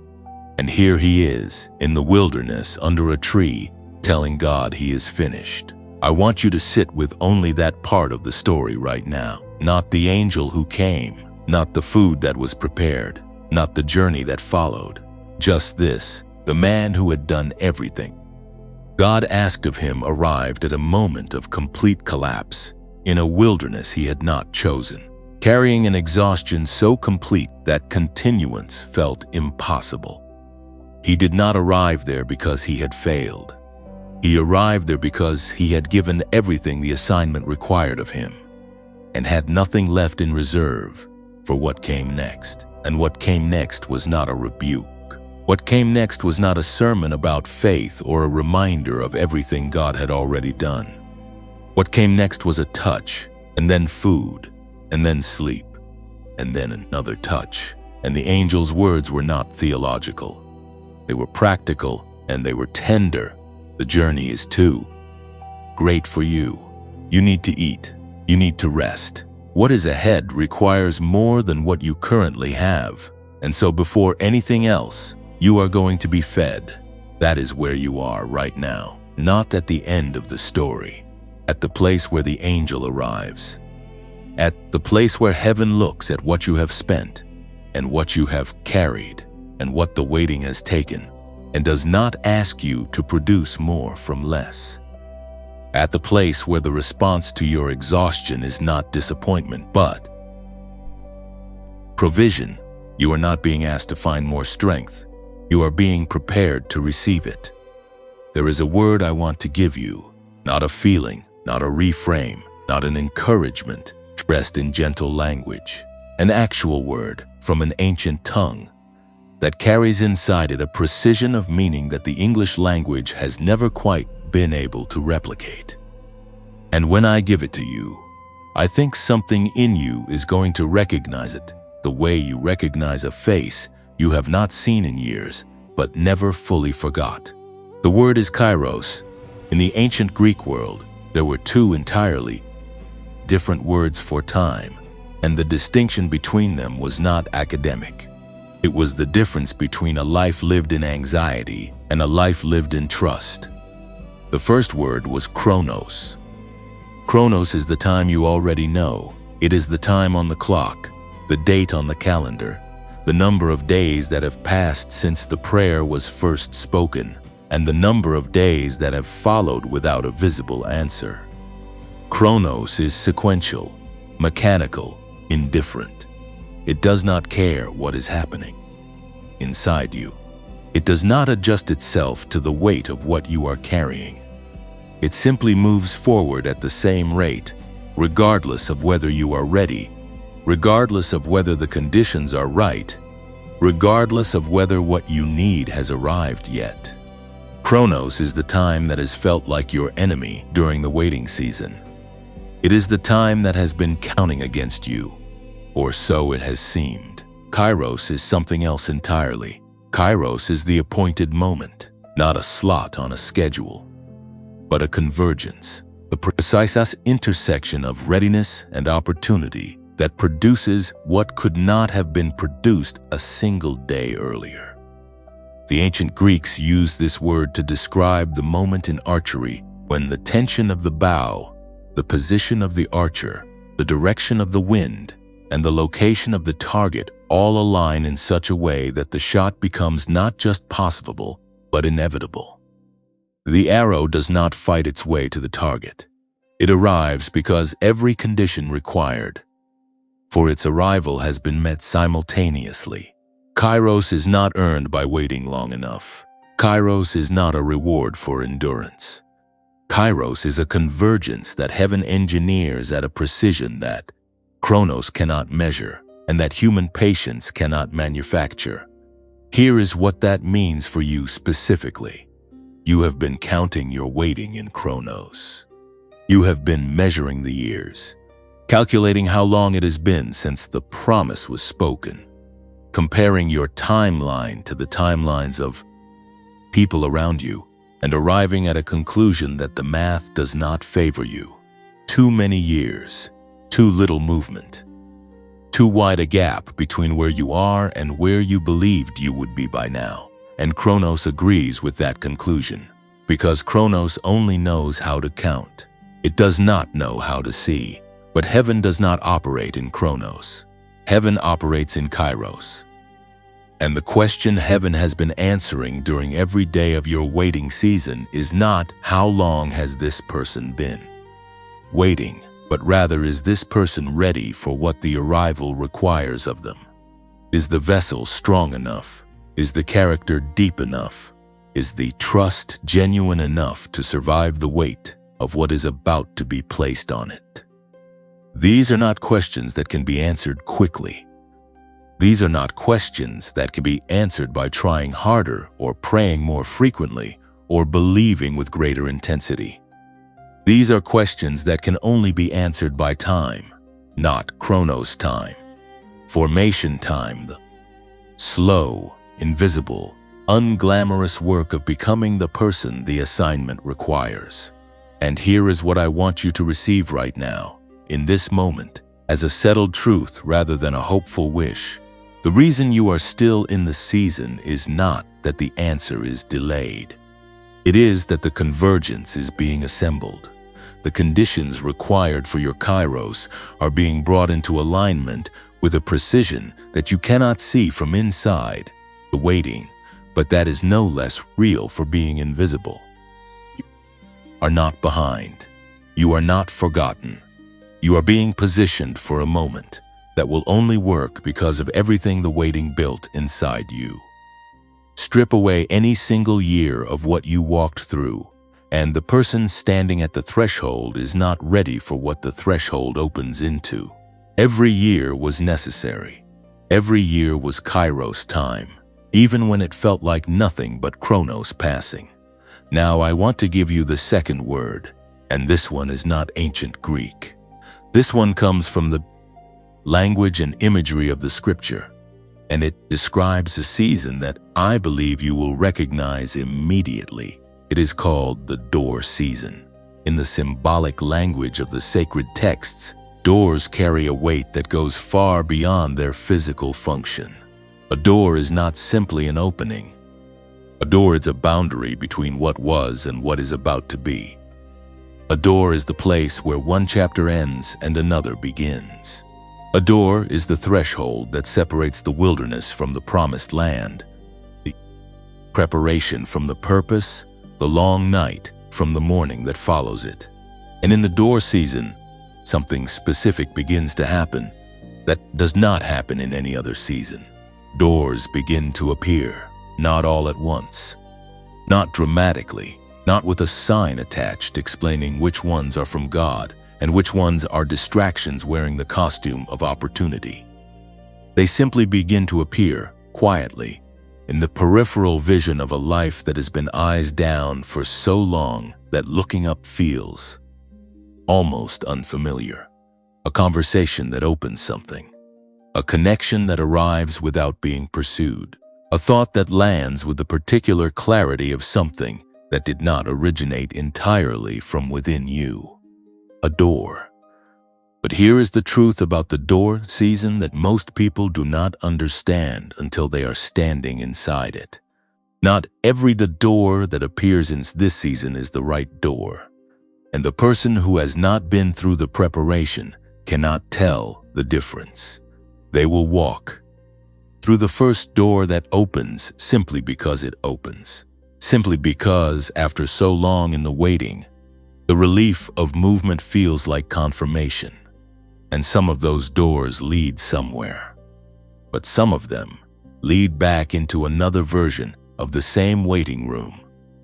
And here he is, in the wilderness under a tree, telling God he is finished. I want you to sit with only that part of the story right now. Not the angel who came, not the food that was prepared, not the journey that followed. Just this, the man who had done everything God asked of him arrived at a moment of complete collapse, in a wilderness he had not chosen, carrying an exhaustion so complete that continuance felt impossible. He did not arrive there because he had failed. He arrived there because he had given everything the assignment required of him, and had nothing left in reserve for what came next. And what came next was not a rebuke. What came next was not a sermon about faith or a reminder of everything God had already done. What came next was a touch, and then food, and then sleep, and then another touch. And the angel's words were not theological. They were practical, and they were tender. The journey is too great for you. You need to eat. You need to rest. What is ahead requires more than what you currently have. And so before anything else, you are going to be fed. That is where you are right now, not at the end of the story, at the place where the angel arrives, at the place where heaven looks at what you have spent and what you have carried and what the waiting has taken, and does not ask you to produce more from less. At the place where the response to your exhaustion is not disappointment, but provision. You are not being asked to find more strength. You are being prepared to receive it. There is a word I want to give you, not a feeling, not a reframe, not an encouragement, dressed in gentle language. An actual word from an ancient tongue that carries inside it a precision of meaning that the English language has never quite been able to replicate. And when I give it to you, I think something in you is going to recognize it, the way you recognize a face you have not seen in years, but never fully forgot. The word is kairos. In the ancient Greek world, there were two entirely different words for time, and the distinction between them was not academic. It was the difference between a life lived in anxiety and a life lived in trust. The first word was chronos. Chronos is the time you already know. It is the time on the clock, the date on the calendar, the number of days that have passed since the prayer was first spoken, and the number of days that have followed without a visible answer. Chronos is sequential, mechanical, indifferent. It does not care what is happening inside you. It does not adjust itself to the weight of what you are carrying. It simply moves forward at the same rate, regardless of whether you are ready, regardless of whether the conditions are right, regardless of whether what you need has arrived yet. Chronos is the time that has felt like your enemy during the waiting season. It is the time that has been counting against you, or so it has seemed. Kairos is something else entirely. Kairos is the appointed moment, not a slot on a schedule, but a convergence, the precise intersection of readiness and opportunity that produces what could not have been produced a single day earlier. The ancient Greeks used this word to describe the moment in archery when the tension of the bow, the position of the archer, the direction of the wind, and the location of the target all align in such a way that the shot becomes not just possible, but inevitable. The arrow does not fight its way to the target. It arrives because every condition required for its arrival has been met simultaneously. Kairos is not earned by waiting long enough. Kairos is not a reward for endurance. Kairos is a convergence that heaven engineers at a precision that Chronos cannot measure and that human patience cannot manufacture. Here is what that means for you specifically. You have been counting your waiting in Chronos. You have been measuring the years, calculating how long it has been since the promise was spoken, comparing your timeline to the timelines of people around you, and arriving at a conclusion that the math does not favor you. Too many years, too little movement, too wide a gap between where you are and where you believed you would be by now. And Chronos agrees with that conclusion, because Chronos only knows how to count. It does not know how to see. But heaven does not operate in Chronos. Heaven operates in Kairos. And the question heaven has been answering during every day of your waiting season is not, how long has this person been waiting, but rather, is this person ready for what the arrival requires of them? Is the vessel strong enough? Is the character deep enough? Is the trust genuine enough to survive the weight of what is about to be placed on it? These are not questions that can be answered quickly. These are not questions that can be answered by trying harder or praying more frequently or believing with greater intensity. These are questions that can only be answered by time, not Chronos time. Formation time, the slow, invisible, unglamorous work of becoming the person the assignment requires. And here is what I want you to receive right now, in this moment, as a settled truth rather than a hopeful wish. The reason you are still in the season is not that the answer is delayed. It is that the convergence is being assembled. The conditions required for your Kairos are being brought into alignment with a precision that you cannot see from inside the waiting, but that is no less real for being invisible. You are not behind. You are not forgotten. You are being positioned for a moment that will only work because of everything the waiting built inside you. Strip away any single year of what you walked through, and the person standing at the threshold is not ready for what the threshold opens into. Every year was necessary. Every year was Kairos time, even when it felt like nothing but Chronos passing. Now I want to give you the second word, and this one is not ancient Greek. This one comes from the language and imagery of the scripture, and it describes a season that I believe you will recognize immediately. It is called the door season. In the symbolic language of the sacred texts, doors carry a weight that goes far beyond their physical function. A door is not simply an opening. A door is a boundary between what was and what is about to be. A door is the place where one chapter ends and another begins. A door is the threshold that separates the wilderness from the promised land, the preparation from the purpose, the long night from the morning that follows it. And in the door season, something specific begins to happen that does not happen in any other season. Doors begin to appear, not all at once, not dramatically, not with a sign attached explaining which ones are from God and which ones are distractions wearing the costume of opportunity. They simply begin to appear quietly, in the peripheral vision of a life that has been eyes down for so long that looking up feels almost unfamiliar. A conversation that opens something. A connection that arrives without being pursued. A thought that lands with the particular clarity of something that did not originate entirely from within you. A door. But here is the truth about the door season that most people do not understand until they are standing inside it. Not every the door that appears in this season is the right door. And the person who has not been through the preparation cannot tell the difference. They will walk through the first door that opens simply because it opens. Simply because, after so long in the waiting, the relief of movement feels like confirmation. And some of those doors lead somewhere. But some of them lead back into another version of the same waiting room,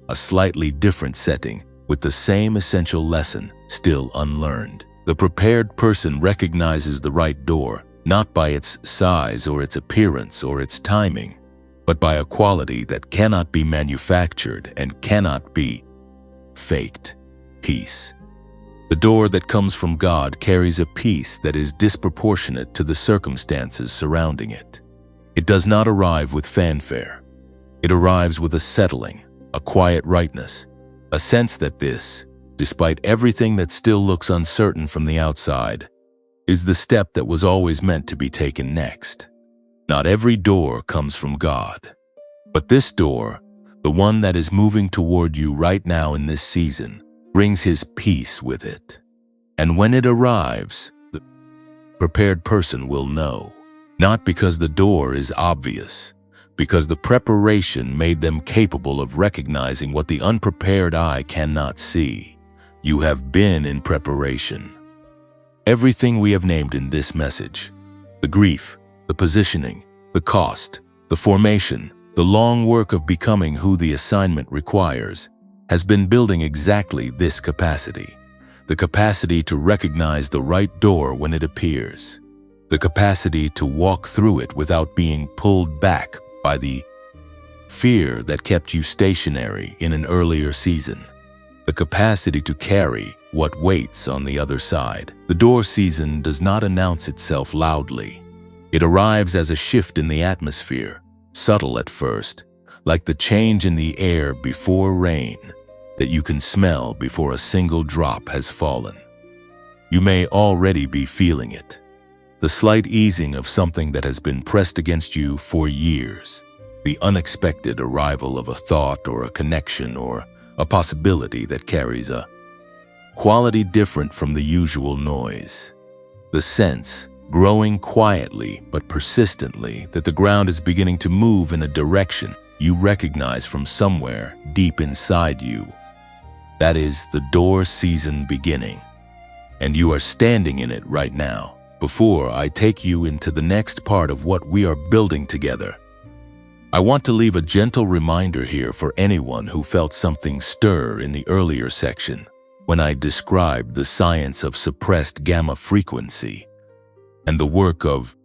a slightly different setting with the same essential lesson still unlearned. The prepared person recognizes the right door not by its size or its appearance or its timing, but by a quality that cannot be manufactured and cannot be faked. Peace. The door that comes from God carries a peace that is disproportionate to the circumstances surrounding it. It does not arrive with fanfare. It arrives with a settling, a quiet rightness, a sense that this, despite everything that still looks uncertain from the outside, is the step that was always meant to be taken next. Not every door comes from God, but this door, the one that is moving toward you right now in this season, brings His peace with it. And when it arrives, the prepared person will know, not because the door is obvious, because the preparation made them capable of recognizing what the unprepared eye cannot see. You have been in preparation. Everything we have named in this message, the grief, the positioning, the cost, the formation, the long work of becoming who the assignment requires, has been building exactly this capacity. The capacity to recognize the right door when it appears. The capacity to walk through it without being pulled back by the fear that kept you stationary in an earlier season. The capacity to carry what waits on the other side. The door season does not announce itself loudly. It arrives as a shift in the atmosphere, subtle at first, like the change in the air before rain that you can smell before a single drop has fallen. You may already be feeling it. The slight easing of something that has been pressed against you for years. The unexpected arrival of a thought or a connection or a possibility that carries a quality different from the usual noise. The sense, growing quietly but persistently, that the ground is beginning to move in a direction you recognize from somewhere deep inside you. That is the door season beginning, and you are standing in it right now. Before I take you into the next part of what we are building together, I want to leave a gentle reminder here for anyone who felt something stir in the earlier section when I described the science of suppressed gamma frequency and the work of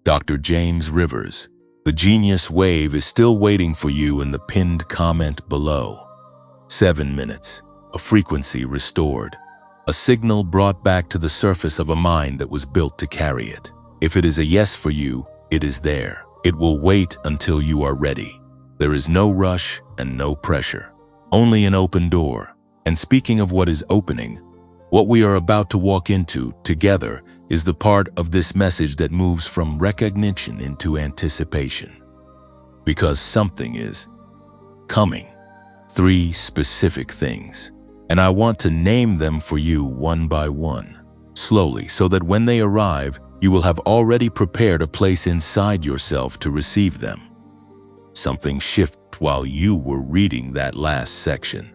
Dr. James Rivers. The genius wave is still waiting for you in the pinned comment below. 7 minutes, a frequency restored, a signal brought back to the surface of a mind that was built to carry it. If it is a yes for you, it is there. It will wait until you are ready. There is no rush and no pressure, only an open door. And speaking of what is opening, what we are about to walk into together is the part of this message that moves from recognition into anticipation. Because something is coming. 3 specific things. And I want to name them for you one by one, slowly, so that when they arrive, you will have already prepared a place inside yourself to receive them. Something shifted while you were reading that last section.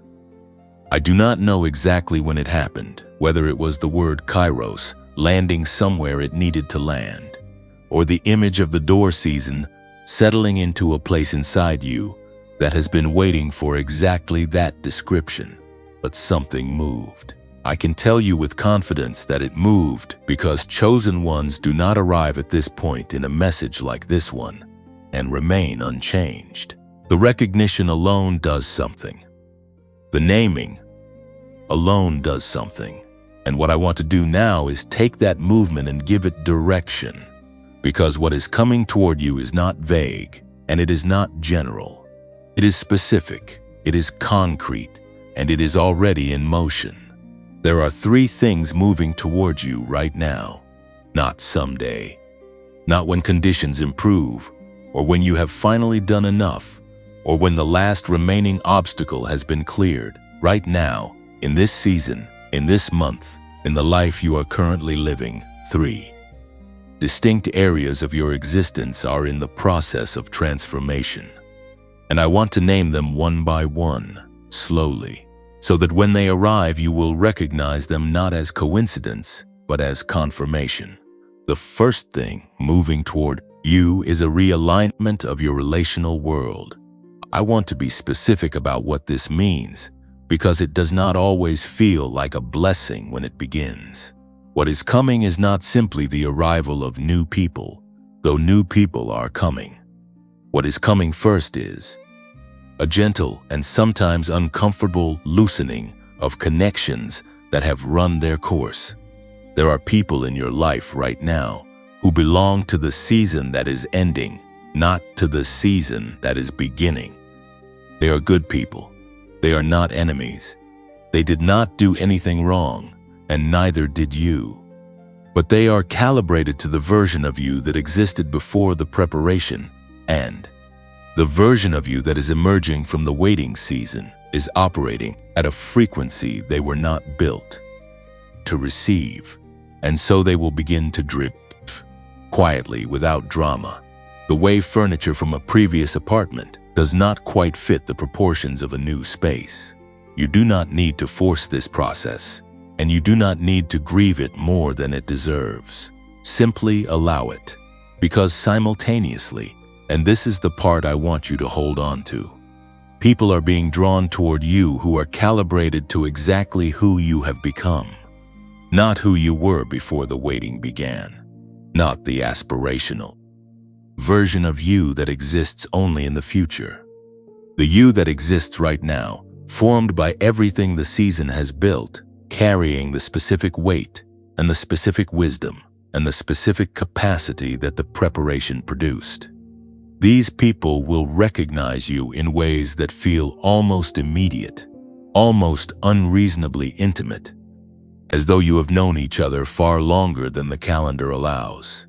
I do not know exactly when it happened, whether it was the word kairos landing somewhere it needed to land, or the image of the door season settling into a place inside you that has been waiting for exactly that description. But something moved. I can tell you with confidence that it moved because chosen ones do not arrive at this point in a message like this one. and remain unchanged. The recognition alone does something. The naming alone does something. And what I want to do now is take that movement and give it direction. Because what is coming toward you is not vague, and it is not general. It is specific, it is concrete, and it is already in motion. There are 3 things moving toward you right now. Not someday. Not when conditions improve, or when you have finally done enough, or when the last remaining obstacle has been cleared. Right now, in this season, in this month, in the life you are currently living. 3 distinct areas of your existence are in the process of transformation. And I want to name them one by one, slowly, so that when they arrive you will recognize them not as coincidence, but as confirmation. The first thing moving toward you is a realignment of your relational world. I want to be specific about what this means, because it does not always feel like a blessing when it begins. What is coming is not simply the arrival of new people, though new people are coming. What is coming first is a gentle and sometimes uncomfortable loosening of connections that have run their course. There are people in your life right now who belong to the season that is ending, not to the season that is beginning. They are good people. They are not enemies. They did not do anything wrong, and neither did you. But they are calibrated to the version of you that existed before the preparation, and the version of you that is emerging from the waiting season is operating at a frequency they were not built to receive, and so they will begin to drip quietly without drama. The way furniture from a previous apartment does not quite fit the proportions of a new space. You do not need to force this process, and you do not need to grieve it more than it deserves. Simply allow it, because simultaneously, and this is the part I want you to hold on to, people are being drawn toward you who are calibrated to exactly who you have become. Not who you were before the waiting began. Not the aspirational version of you that exists only in the future. The you that exists right now, formed by everything the season has built, carrying the specific weight and the specific wisdom and the specific capacity that the preparation produced. These people will recognize you in ways that feel almost immediate, almost unreasonably intimate, as though you have known each other far longer than the calendar allows.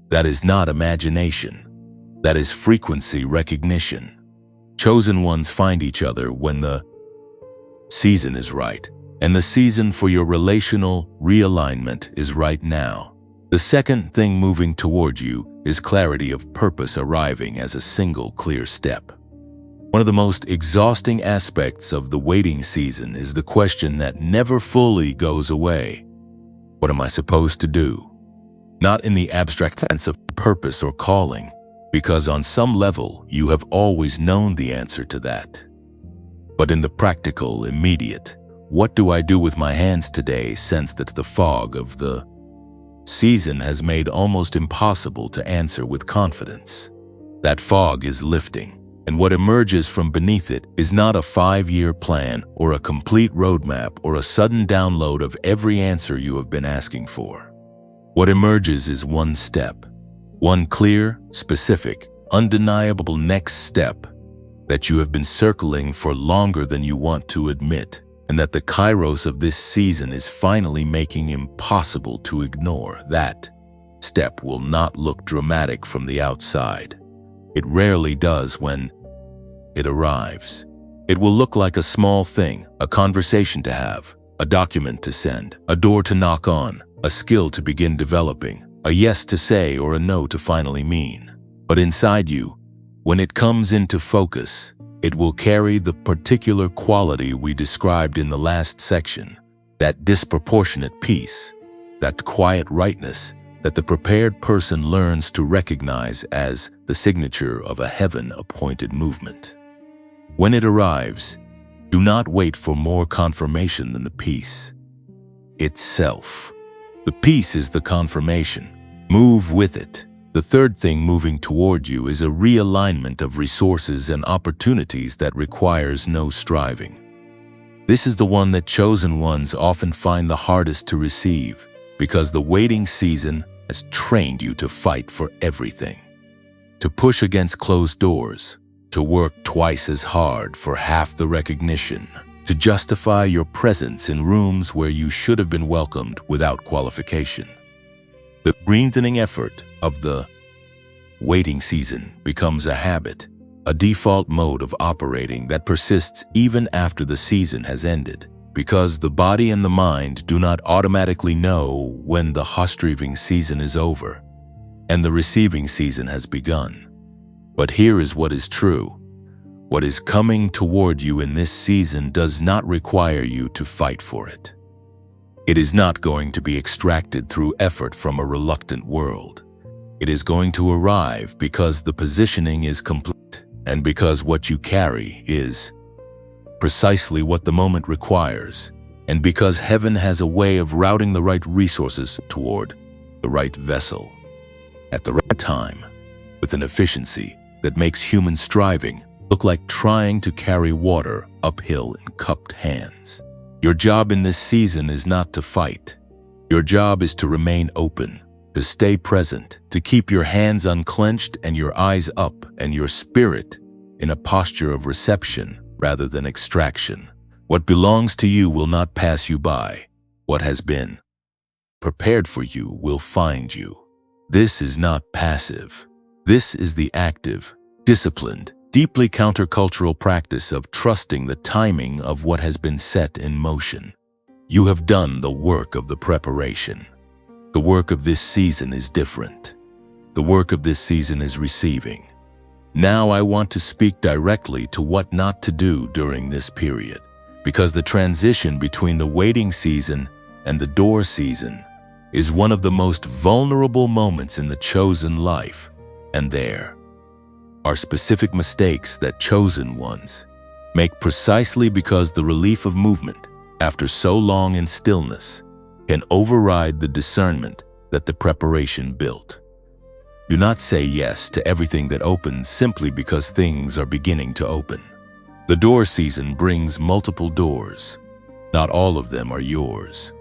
That is not imagination. That is frequency recognition. Chosen ones find each other when the season is right, and the season for your relational realignment is right now. The second thing moving toward you is clarity of purpose arriving as a single clear step. One of the most exhausting aspects of the waiting season is the question that never fully goes away. What am I supposed to do? Not in the abstract sense of purpose or calling, because on some level you have always known the answer to that. But in the practical, immediate, what do I do with my hands today, sense that the fog of the season has made almost impossible to answer with confidence. That fog is lifting, and what emerges from beneath it is not a 5-year plan or a complete roadmap or a sudden download of every answer you have been asking for. What emerges is one step, one clear, specific, undeniable next step that you have been circling for longer than you want to admit, and that the kairos of this season is finally making impossible to ignore. That step will not look dramatic from the outside. It rarely does when it arrives. It will look like a small thing, a conversation to have, a document to send, a door to knock on, a skill to begin developing, a yes to say or a no to finally mean. But inside you, when it comes into focus, it will carry the particular quality we described in the last section, that disproportionate peace, that quiet rightness that the prepared person learns to recognize as the signature of a heaven-appointed movement. When it arrives, do not wait for more confirmation than the peace itself. The peace is the confirmation. Move with it. The third thing moving toward you is a realignment of resources and opportunities that requires no striving. This is the one that chosen ones often find the hardest to receive, because the waiting season has trained you to fight for everything, to push against closed doors, to work twice as hard for half the recognition, to justify your presence in rooms where you should have been welcomed without qualification. The greening effort of the waiting season becomes a habit, a default mode of operating that persists even after the season has ended, because the body and the mind do not automatically know when the receiving season is over and the receiving season has begun. But here is what is true. What is coming toward you in this season does not require you to fight for it. It is not going to be extracted through effort from a reluctant world. It is going to arrive because the positioning is complete, and because what you carry is precisely what the moment requires, and because heaven has a way of routing the right resources toward the right vessel at the right time, with an efficiency that makes human striving look like trying to carry water uphill in cupped hands. Your job in this season is not to fight. Your job is to remain open, to stay present, to keep your hands unclenched and your eyes up and your spirit in a posture of reception rather than extraction. What belongs to you will not pass you by. What has been prepared for you will find you. This is not passive. This is the active, disciplined, deeply countercultural practice of trusting the timing of what has been set in motion. You have done the work of the preparation. The work of this season is different. The work of this season is receiving. Now I want to speak directly to what not to do during this period, because the transition between the waiting season and the door season is one of the most vulnerable moments in the chosen life, and there are specific mistakes that chosen ones make precisely because the relief of movement, after so long in stillness, can override the discernment that the preparation built. Do not say yes to everything that opens simply because things are beginning to open. The door season brings multiple doors. Not all of them are yours.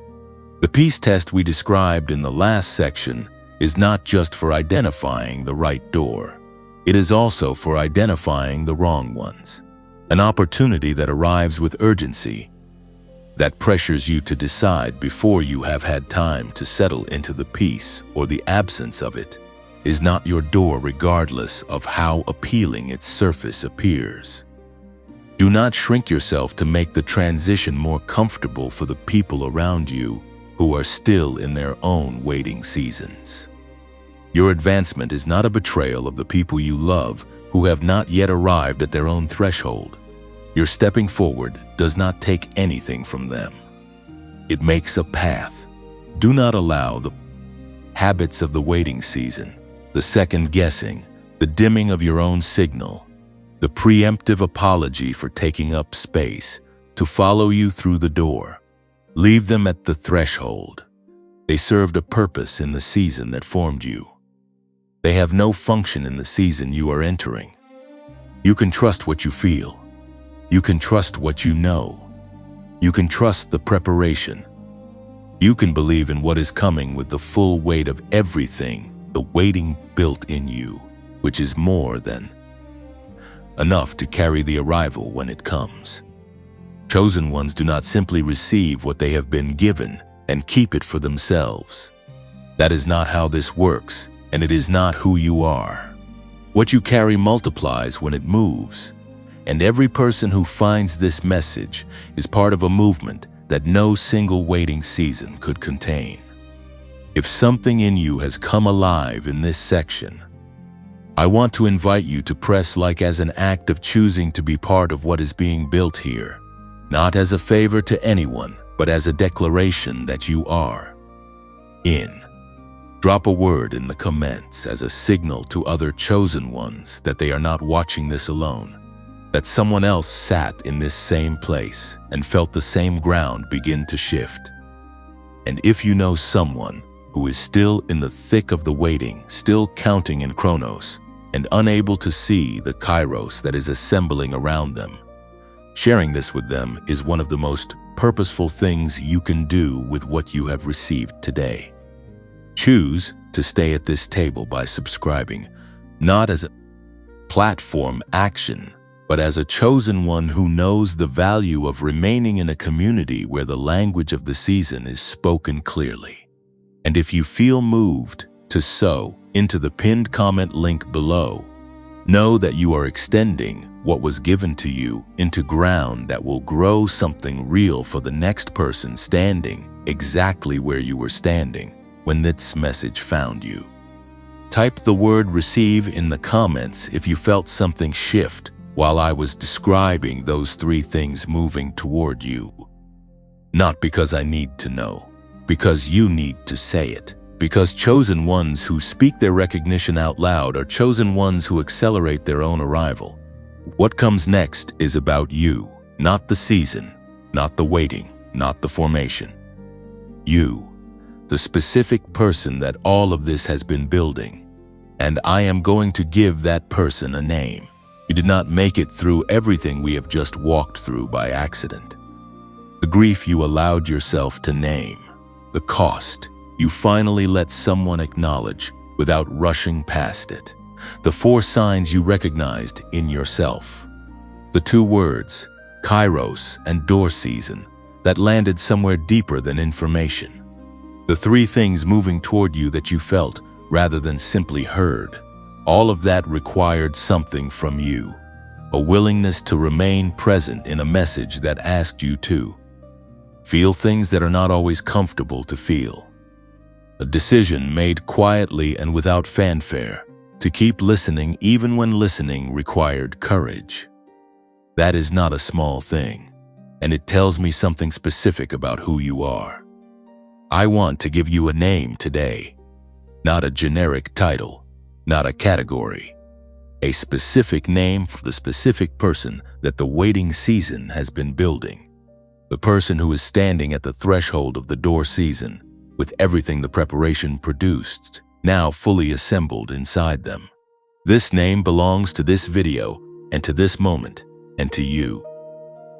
The peace test we described in the last section is not just for identifying the right door. It is also for identifying the wrong ones. An opportunity that arrives with urgency, that pressures you to decide before you have had time to settle into the peace or the absence of it, is not your door regardless of how appealing its surface appears. Do not shrink yourself to make the transition more comfortable for the people around you who are still in their own waiting seasons. Your advancement is not a betrayal of the people you love who have not yet arrived at their own threshold. Your stepping forward does not take anything from them. It makes a path. Do not allow the habits of the waiting season, the second guessing, the dimming of your own signal, the preemptive apology for taking up space, to follow you through the door. Leave them at the threshold. They served a purpose in the season that formed you. They have no function in the season you are entering. You can trust what you feel. You can trust what you know. You can trust the preparation. You can believe in what is coming with the full weight of everything the waiting built in you, which is more than enough to carry the arrival when it comes. Chosen ones do not simply receive what they have been given and keep it for themselves. That is not how this works, and it is not who you are. What you carry multiplies when it moves, and every person who finds this message is part of a movement that no single waiting season could contain. If something in you has come alive in this section, I want to invite you to press like as an act of choosing to be part of what is being built here, not as a favor to anyone, but as a declaration that you are in. Drop a word in the comments as a signal to other chosen ones that they are not watching this alone, that someone else sat in this same place and felt the same ground begin to shift. And if you know someone who is still in the thick of the waiting, still counting in Chronos, and unable to see the Kairos that is assembling around them. Sharing this with them is one of the most purposeful things you can do with what you have received today. Choose to stay at this table by subscribing, not as a platform action, but as a chosen one who knows the value of remaining in a community where the language of the season is spoken clearly. And if you feel moved to sow into the pinned comment link below, know that you are extending what was given to you into ground that will grow something real for the next person standing exactly where you were standing when this message found you. Type the word receive in the comments if you felt something shift while I was describing those three things moving toward you. Not because I need to know, because you need to say it. Because chosen ones who speak their recognition out loud are chosen ones who accelerate their own arrival. What comes next is about you, not the season, not the waiting, not the formation. You, the specific person that all of this has been building. And I am going to give that person a name. You did not make it through everything we have just walked through by accident. The grief you allowed yourself to name, the cost you finally let someone acknowledge without rushing past it, the 4 signs you recognized in yourself, the 2 words, Kairos and door season, that landed somewhere deeper than information, the 3 things moving toward you that you felt rather than simply heard. All of that required something from you, a willingness to remain present in a message that asked you to feel things that are not always comfortable to feel. A decision made quietly and without fanfare to keep listening even when listening required courage. That is not a small thing, and it tells me something specific about who you are. I want to give you a name today, not a generic title, not a category, a specific name for the specific person that the waiting season has been building, the person who is standing at the threshold of the door season, with everything the preparation produced now fully assembled inside them. This name belongs to this video and to this moment and to you.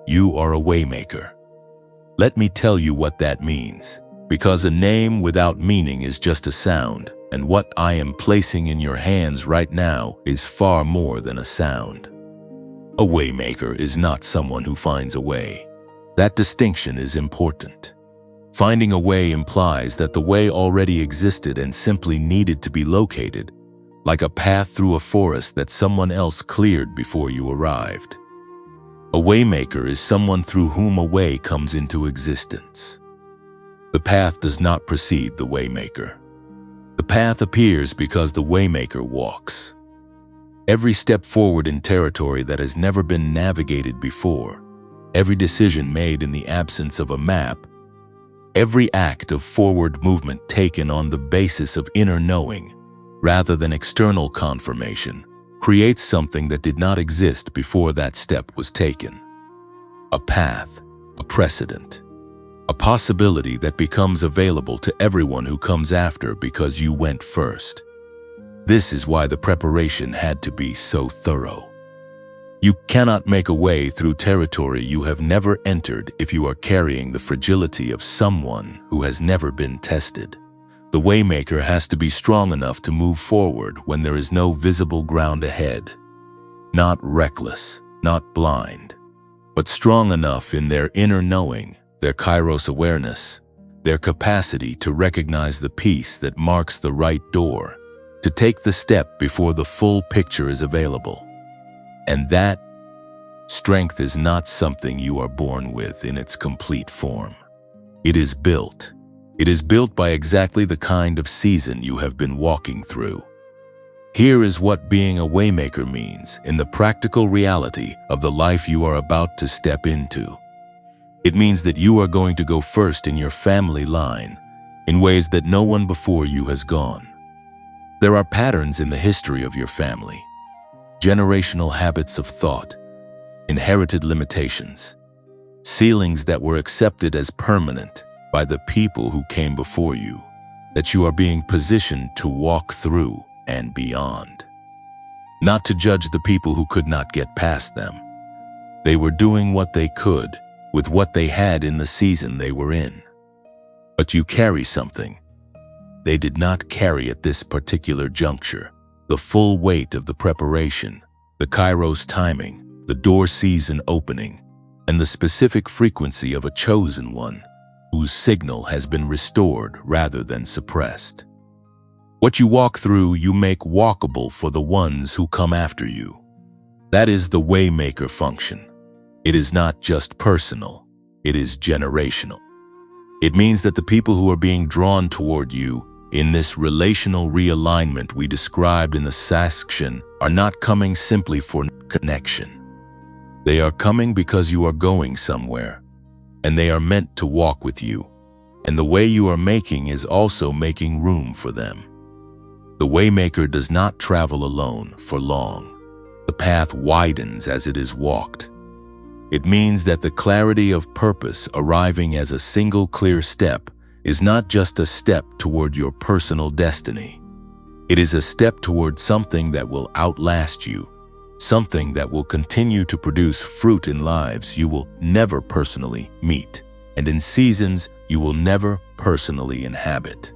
You are a waymaker. Let me tell you what that means, because a name without meaning is just a sound, and what I am placing in your hands right now is far more than a sound. A waymaker is not someone who finds a way. That distinction is important. Finding a way implies that the way already existed and simply needed to be located, like a path through a forest that someone else cleared before you arrived. A waymaker is someone through whom a way comes into existence. The path does not precede the waymaker. The path appears because the waymaker walks. Every step forward in territory that has never been navigated before, every decision made in the absence of a map, every act of forward movement taken on the basis of inner knowing, rather than external confirmation, creates something that did not exist before that step was taken. A path, a precedent, a possibility that becomes available to everyone who comes after because you went first. This is why the preparation had to be so thorough. You cannot make a way through territory you have never entered if you are carrying the fragility of someone who has never been tested. The waymaker has to be strong enough to move forward when there is no visible ground ahead. Not reckless, not blind, but strong enough in their inner knowing, their Kairos awareness, their capacity to recognize the piece that marks the right door, to take the step before the full picture is available. And that strength is not something you are born with in its complete form. It is built. It is built by exactly the kind of season you have been walking through. Here is what being a waymaker means in the practical reality of the life you are about to step into. It means that you are going to go first in your family line in ways that no one before you has gone. There are patterns in the history of your family, generational habits of thought, inherited limitations, ceilings that were accepted as permanent by the people who came before you. that you are being positioned to walk through and beyond. Not to judge the people who could not get past them. They were doing what they could with what they had in the season they were in. But you carry something they did not carry at this particular juncture. The full weight of the preparation, the Kairos timing, the door season opening, and the specific frequency of a chosen one whose signal has been restored rather than suppressed. What you walk through, you make walkable for the ones who come after you. That is the waymaker function. It is not just personal, it is generational. It means that the people who are being drawn toward you in this relational realignment we described in the section are not coming simply for connection. They are coming because you are going somewhere, and they are meant to walk with you. And the way you are making is also making room for them. The waymaker does not travel alone for long. The path widens as it is walked. It means that the clarity of purpose arriving as a single clear step is not just a step toward your personal destiny. It is a step toward something that will outlast you, something that will continue to produce fruit in lives you will never personally meet, and in seasons you will never personally inhabit.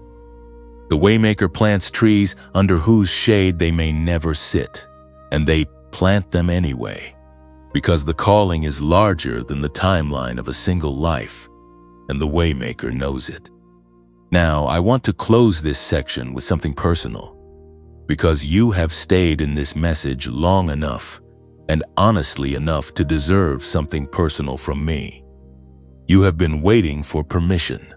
The waymaker plants trees under whose shade they may never sit, and they plant them anyway, because the calling is larger than the timeline of a single life, and the waymaker knows it. Now, I want to close this section with something personal, because you have stayed in this message long enough and honestly enough to deserve something personal from me. You have been waiting for permission,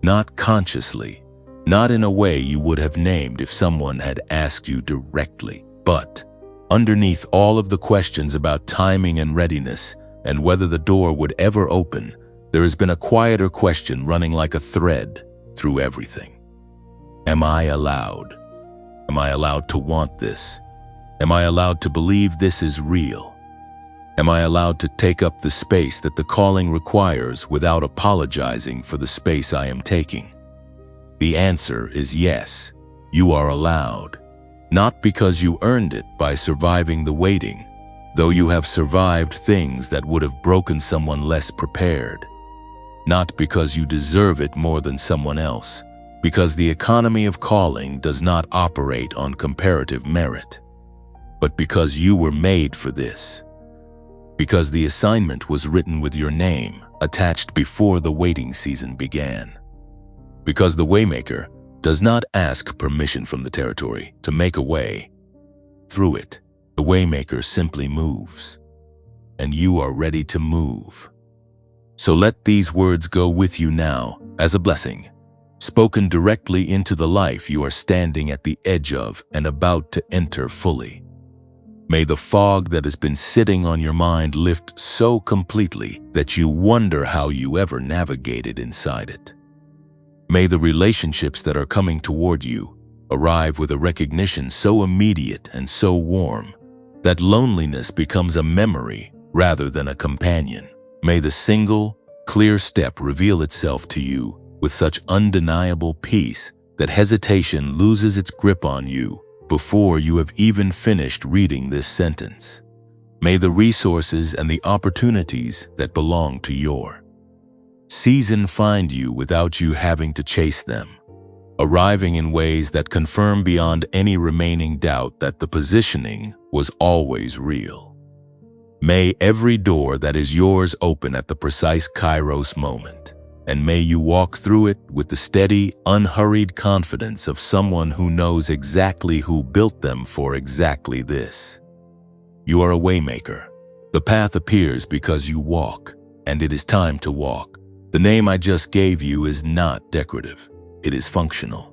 not consciously, not in a way you would have named if someone had asked you directly, but underneath all of the questions about timing and readiness and whether the door would ever open, there has been a quieter question running like a thread through everything. Am I allowed? Am I allowed to want this? Am I allowed to believe this is real? Am I allowed to take up the space that the calling requires without apologizing for the space I am taking? The answer is yes, you are allowed. Not because you earned it by surviving the waiting, though you have survived things that would have broken someone less prepared. Not because you deserve it more than someone else, because the economy of calling does not operate on comparative merit, but because you were made for this. Because the assignment was written with your name attached before the waiting season began. Because the waymaker does not ask permission from the territory to make a way. Through it, the waymaker simply moves, and you are ready to move. So let these words go with you now as a blessing, spoken directly into the life you are standing at the edge of and about to enter fully. May the fog that has been sitting on your mind lift so completely that you wonder how you ever navigated inside it. May the relationships that are coming toward you arrive with a recognition so immediate and so warm that loneliness becomes a memory rather than a companion. May the single, clear step reveal itself to you with such undeniable peace that hesitation loses its grip on you before you have even finished reading this sentence. May the resources and the opportunities that belong to your season find you without you having to chase them, arriving in ways that confirm beyond any remaining doubt that the positioning was always real. May every door that is yours open at the precise Kairos moment, and may you walk through it with the steady, unhurried confidence of someone who knows exactly who built them for exactly this. You are a waymaker. The path appears because you walk, and it is time to walk. The name I just gave you is not decorative, it is functional.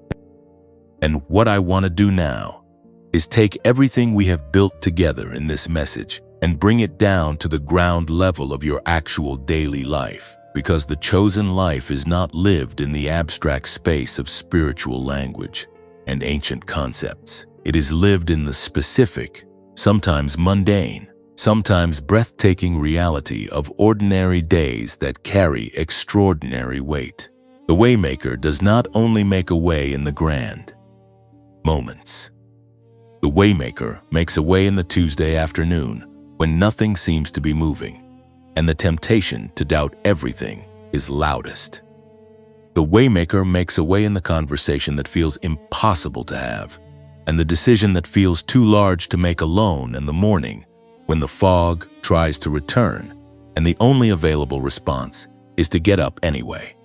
And what I want to do now is take everything we have built together in this message and bring it down to the ground level of your actual daily life, because the chosen life is not lived in the abstract space of spiritual language and ancient concepts. It is lived in the specific, sometimes mundane, sometimes breathtaking reality of ordinary days that carry extraordinary weight. The Waymaker does not only make a way in the grand moments. The Waymaker makes a way in the Tuesday afternoon when nothing seems to be moving, and the temptation to doubt everything is loudest. The Waymaker makes a way in the conversation that feels impossible to have, and the decision that feels too large to make alone in the morning when the fog tries to return, and the only available response is to get up anyway.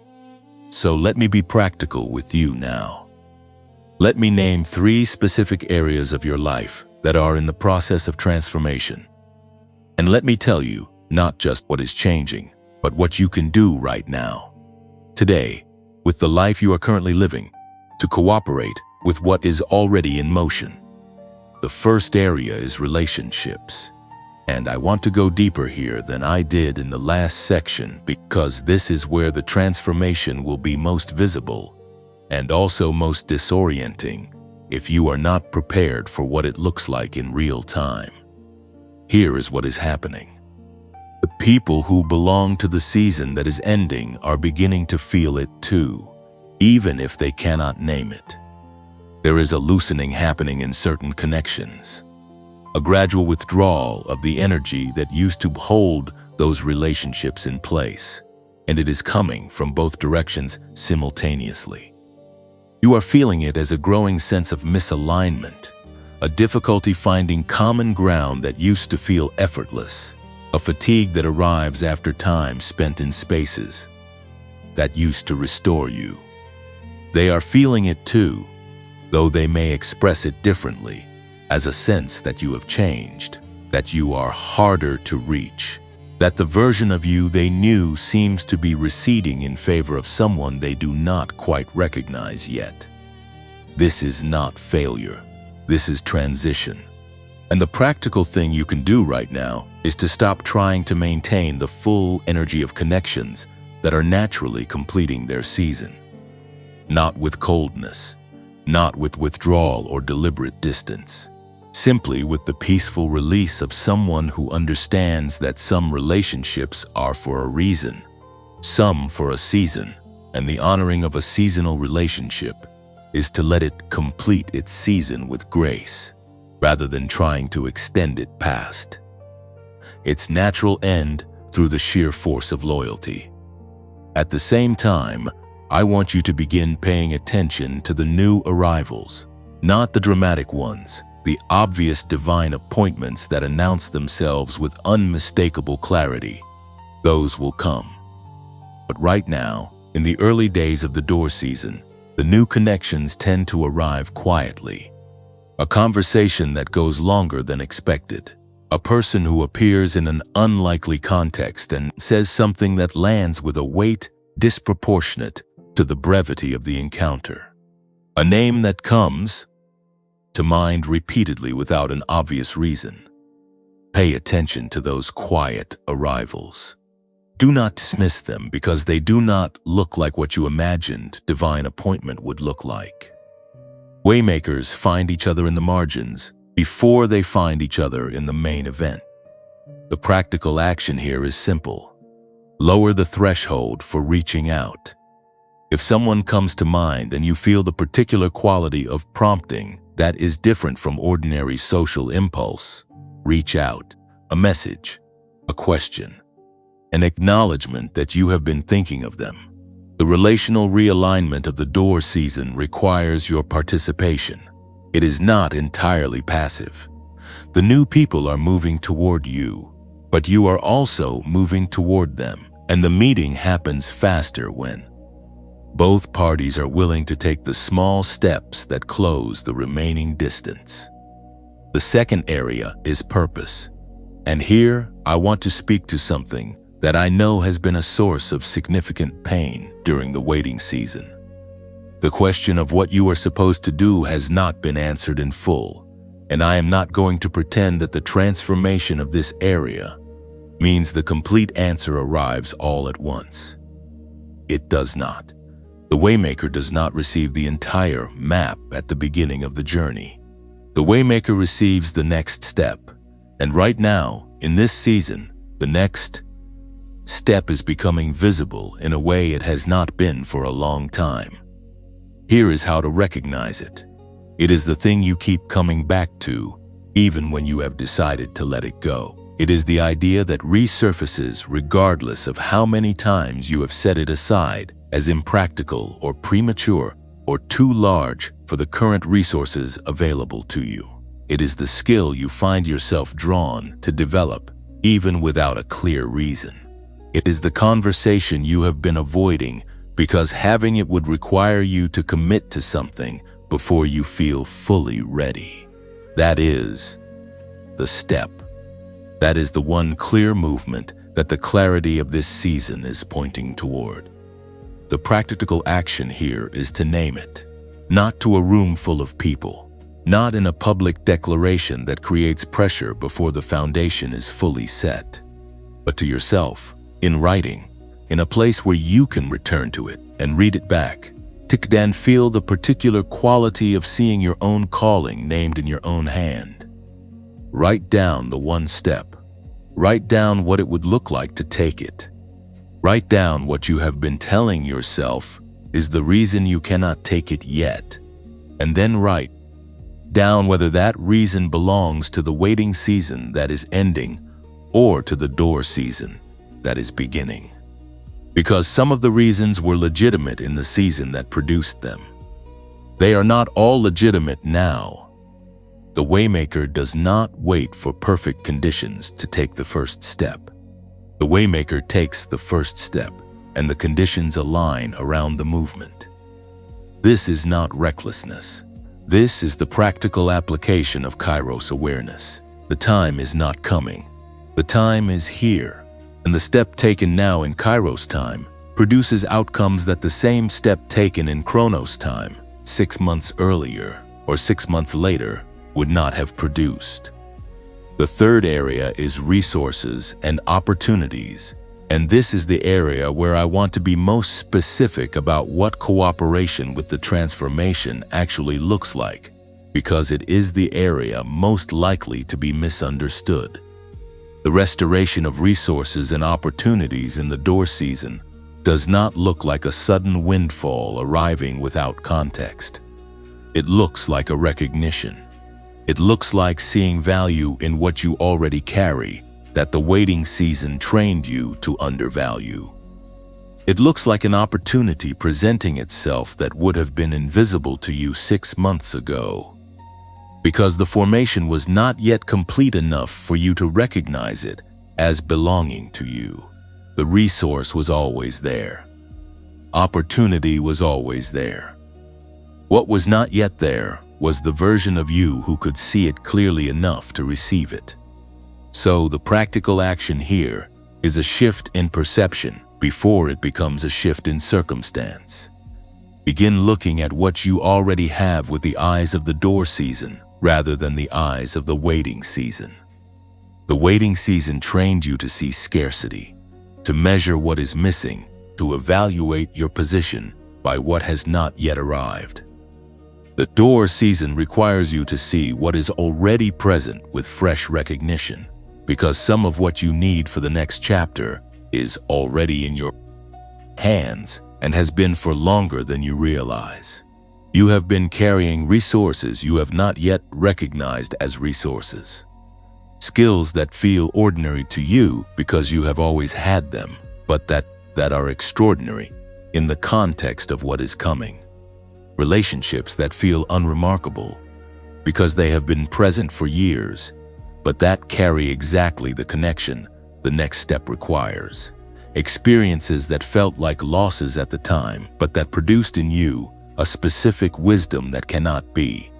So let me be practical with you now. Let me name 3 specific areas of your life that are in the process of transformation. And let me tell you not just what is changing, but what you can do right now, today, with the life you are currently living, to cooperate with what is already in motion. The first area is relationships. And I want to go deeper here than I did in the last section because this is where the transformation will be most visible and also most disorienting if you are not prepared for what it looks like in real time. Here is what is happening. The people who belong to the season that is ending are beginning to feel it too, even if they cannot name it. There is a loosening happening in certain connections, a gradual withdrawal of the energy that used to hold those relationships in place, and it is coming from both directions simultaneously. You are feeling it as a growing sense of misalignment, a difficulty finding common ground that used to feel effortless, a fatigue that arrives after time spent in spaces that used to restore you. They are feeling it too, though they may express it differently, as a sense that you have changed, that you are harder to reach, that the version of you they knew seems to be receding in favor of someone they do not quite recognize yet. This is not failure. This is transition. And the practical thing you can do right now is to stop trying to maintain the full energy of connections that are naturally completing their season. Not with coldness, not with withdrawal or deliberate distance. Simply with the peaceful release of someone who understands that some relationships are for a reason, some for a season, and the honoring of a seasonal relationship is to let it complete its season with grace, rather than trying to extend it past its natural end through the sheer force of loyalty. At the same time, I want you to begin paying attention to the new arrivals, not the dramatic ones, the obvious divine appointments that announce themselves with unmistakable clarity. Those will come. But right now, in the early days of the door season, the new connections tend to arrive quietly. A conversation that goes longer than expected. A person who appears in an unlikely context and says something that lands with a weight disproportionate to the brevity of the encounter. A name that comes to mind repeatedly without an obvious reason. Pay attention to those quiet arrivals. Do not dismiss them because they do not look like what you imagined divine appointment would look like. Waymakers find each other in the margins before they find each other in the main event. The practical action here is simple. Lower the threshold for reaching out. If someone comes to mind and you feel the particular quality of prompting that is different from ordinary social impulse, reach out. A message, a question, an acknowledgement that you have been thinking of them. The relational realignment of the door season requires your participation. It is not entirely passive. The new people are moving toward you, but you are also moving toward them, and the meeting happens faster when both parties are willing to take the small steps that close the remaining distance. The second area is purpose. And here, I want to speak to something that I know has been a source of significant pain during the waiting season. The question of what you are supposed to do has not been answered in full, and I am not going to pretend that the transformation of this area means the complete answer arrives all at once. It does not. The Waymaker does not receive the entire map at the beginning of the journey. The Waymaker receives the next step, and right now, in this season, the next step is becoming visible in a way it has not been for a long time. Here is how to recognize it. It is the thing you keep coming back to, even when you have decided to let it go. It is the idea that resurfaces regardless of how many times you have set it aside as impractical or premature or too large for the current resources available to you. It is the skill you find yourself drawn to develop, even without a clear reason. It is the conversation you have been avoiding because having it would require you to commit to something before you feel fully ready. That is the step. That is the one clear movement that the clarity of this season is pointing toward. The practical action here is to name it, not to a room full of people, not in a public declaration that creates pressure before the foundation is fully set, but to yourself, in writing, in a place where you can return to it and read it back, and feel the particular quality of seeing your own calling named in your own hand. Write down the one step. Write down what it would look like to take it. Write down what you have been telling yourself is the reason you cannot take it yet. And then write down whether that reason belongs to the waiting season that is ending or to the door season that is beginning. Because some of the reasons were legitimate in the season that produced them. They are not all legitimate now. The waymaker does not wait for perfect conditions to take the first step. The waymaker takes the first step, and the conditions align around the movement. This is not recklessness. This is the practical application of Kairos awareness. The time is not coming. The time is here. And the step taken now in Kairos time produces outcomes that the same step taken in Chronos time, 6 months earlier or 6 months later, would not have produced. The third area is resources and opportunities, and this is the area where I want to be most specific about what cooperation with the transformation actually looks like, because it is the area most likely to be misunderstood. The restoration of resources and opportunities in the door season does not look like a sudden windfall arriving without context. It looks like a recognition. It looks like seeing value in what you already carry that the waiting season trained you to undervalue. It looks like an opportunity presenting itself that would have been invisible to you 6 months ago. Because the formation was not yet complete enough for you to recognize it as belonging to you. The resource was always there. Opportunity was always there. What was not yet there was the version of you who could see it clearly enough to receive it. So the practical action here is a shift in perception before it becomes a shift in circumstance. Begin looking at what you already have with the eyes of the door season rather than the eyes of the waiting season. The waiting season trained you to see scarcity, to measure what is missing, to evaluate your position by what has not yet arrived. The door season requires you to see what is already present with fresh recognition, because some of what you need for the next chapter is already in your hands and has been for longer than you realize. You have been carrying resources you have not yet recognized as resources. Skills that feel ordinary to you because you have always had them, but that are extraordinary in the context of what is coming. Relationships that feel unremarkable because they have been present for years, but that carry exactly the connection the next step requires. Experiences that felt like losses at the time, but that produced in you a specific wisdom that cannot be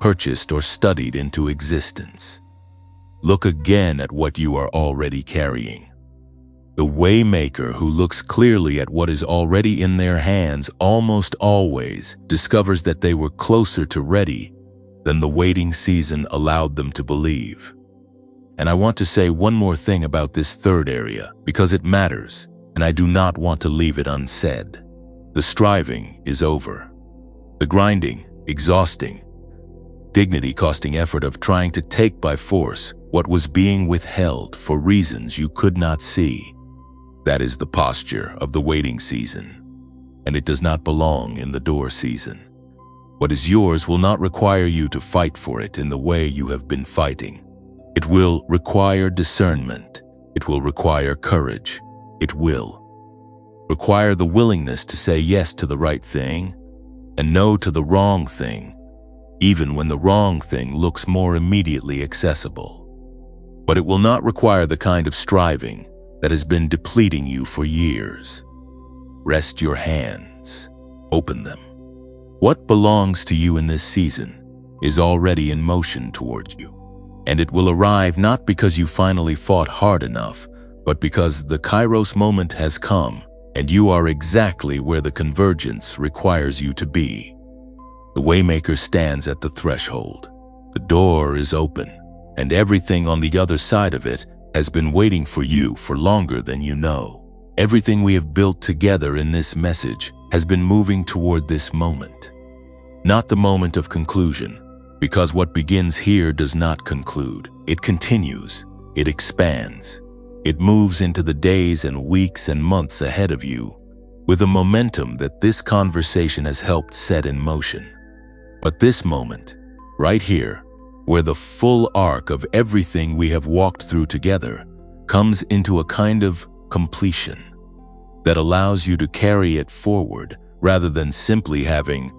purchased or studied into existence. Look again at what you are already carrying. The waymaker who looks clearly at what is already in their hands almost always discovers that they were closer to ready than the waiting season allowed them to believe. And I want to say one more thing about this third area because it matters, and I do not want to leave it unsaid. The striving is over. The grinding, exhausting, dignity-costing effort of trying to take by force what was being withheld for reasons you could not see That is the posture of the waiting season, and it does not belong in the door season. What is yours will not require you to fight for it in the way you have been fighting. It will require discernment. It will require courage. It will require the willingness to say yes to the right thing and no to the wrong thing, even when the wrong thing looks more immediately accessible. But it will not require the kind of striving that has been depleting you for years. Rest your hands. Open them. What belongs to you in this season is already in motion towards you, and it will arrive not because you finally fought hard enough, but because the Kairos moment has come and you are exactly where the convergence requires you to be. The Waymaker stands at the threshold. The door is open, and everything on the other side of it has been waiting for you for longer than you know. Everything we have built together in this message has been moving toward this moment. Not the moment of conclusion, because what begins here does not conclude. It continues. It expands. It moves into the days and weeks and months ahead of you with a momentum that this conversation has helped set in motion. But this moment, right here, where the full arc of everything we have walked through together comes into a kind of completion that allows you to carry it forward rather than simply having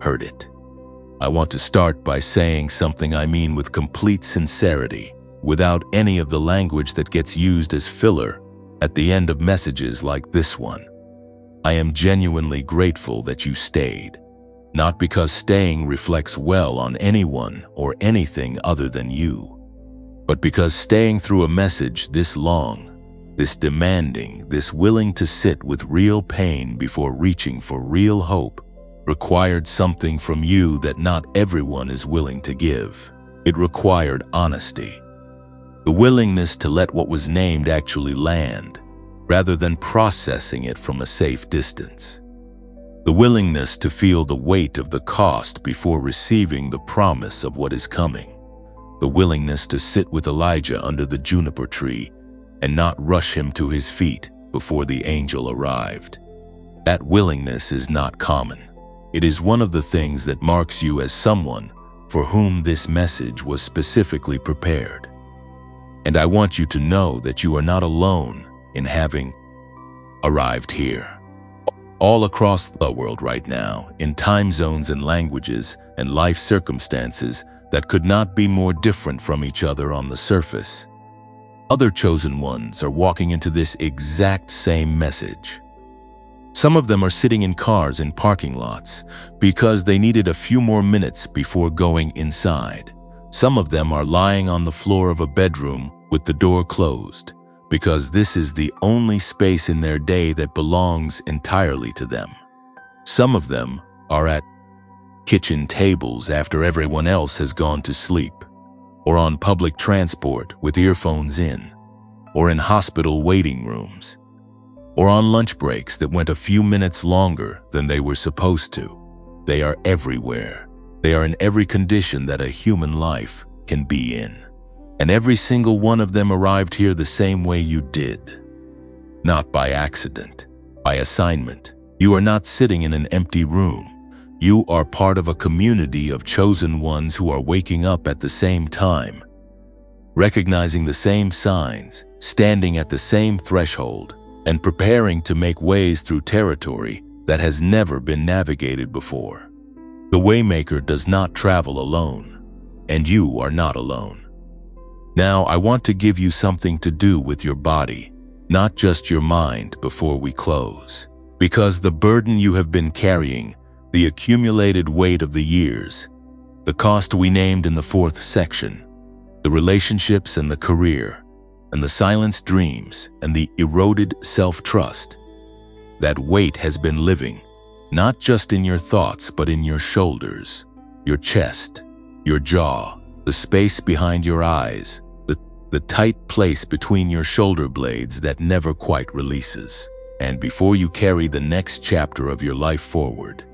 heard it. I want to start by saying something I mean with complete sincerity, without any of the language that gets used as filler at the end of messages like this one. I am genuinely grateful that you stayed, not because staying reflects well on anyone or anything other than you, but because staying through a message this long, this demanding, this willing to sit with real pain before reaching for real hope, required something from you that not everyone is willing to give. It required honesty. The willingness to let what was named actually land, rather than processing it from a safe distance. The willingness to feel the weight of the cost before receiving the promise of what is coming. The willingness to sit with Elijah under the juniper tree and not rush him to his feet before the angel arrived. That willingness is not common. It is one of the things that marks you as someone for whom this message was specifically prepared. And I want you to know that you are not alone in having arrived here. All across the world right now, in time zones and languages and life circumstances that could not be more different from each other on the surface, other chosen ones are walking into this exact same message. Some of them are sitting in cars in parking lots because they needed a few more minutes before going inside. Some of them are lying on the floor of a bedroom with the door closed because this is the only space in their day that belongs entirely to them. Some of them are at kitchen tables after everyone else has gone to sleep, or on public transport with earphones in, or in hospital waiting rooms, or on lunch breaks that went a few minutes longer than they were supposed to. They are everywhere. They are in every condition that a human life can be in. And every single one of them arrived here the same way you did. Not by accident, by assignment. You are not sitting in an empty room. You are part of a community of chosen ones who are waking up at the same time, recognizing the same signs, standing at the same threshold, and preparing to make ways through territory that has never been navigated before. The Waymaker does not travel alone, and you are not alone. Now, I want to give you something to do with your body, not just your mind, before we close. Because the burden you have been carrying, the accumulated weight of the years, the cost we named in the 4th section, the relationships and the career, and the silenced dreams and the eroded self-trust, that weight has been living, not just in your thoughts, but in your shoulders, your chest, your jaw, the space behind your eyes, the tight place between your shoulder blades that never quite releases. And before you carry the next chapter of your life forward,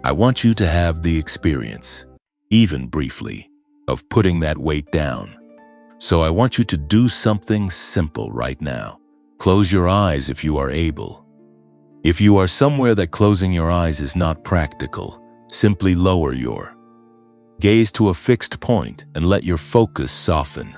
I want you to have the experience, even briefly, of putting that weight down. So I want you to do something simple right now. Close your eyes if you are able. If you are somewhere that closing your eyes is not practical, simply lower your gaze to a fixed point and let your focus soften.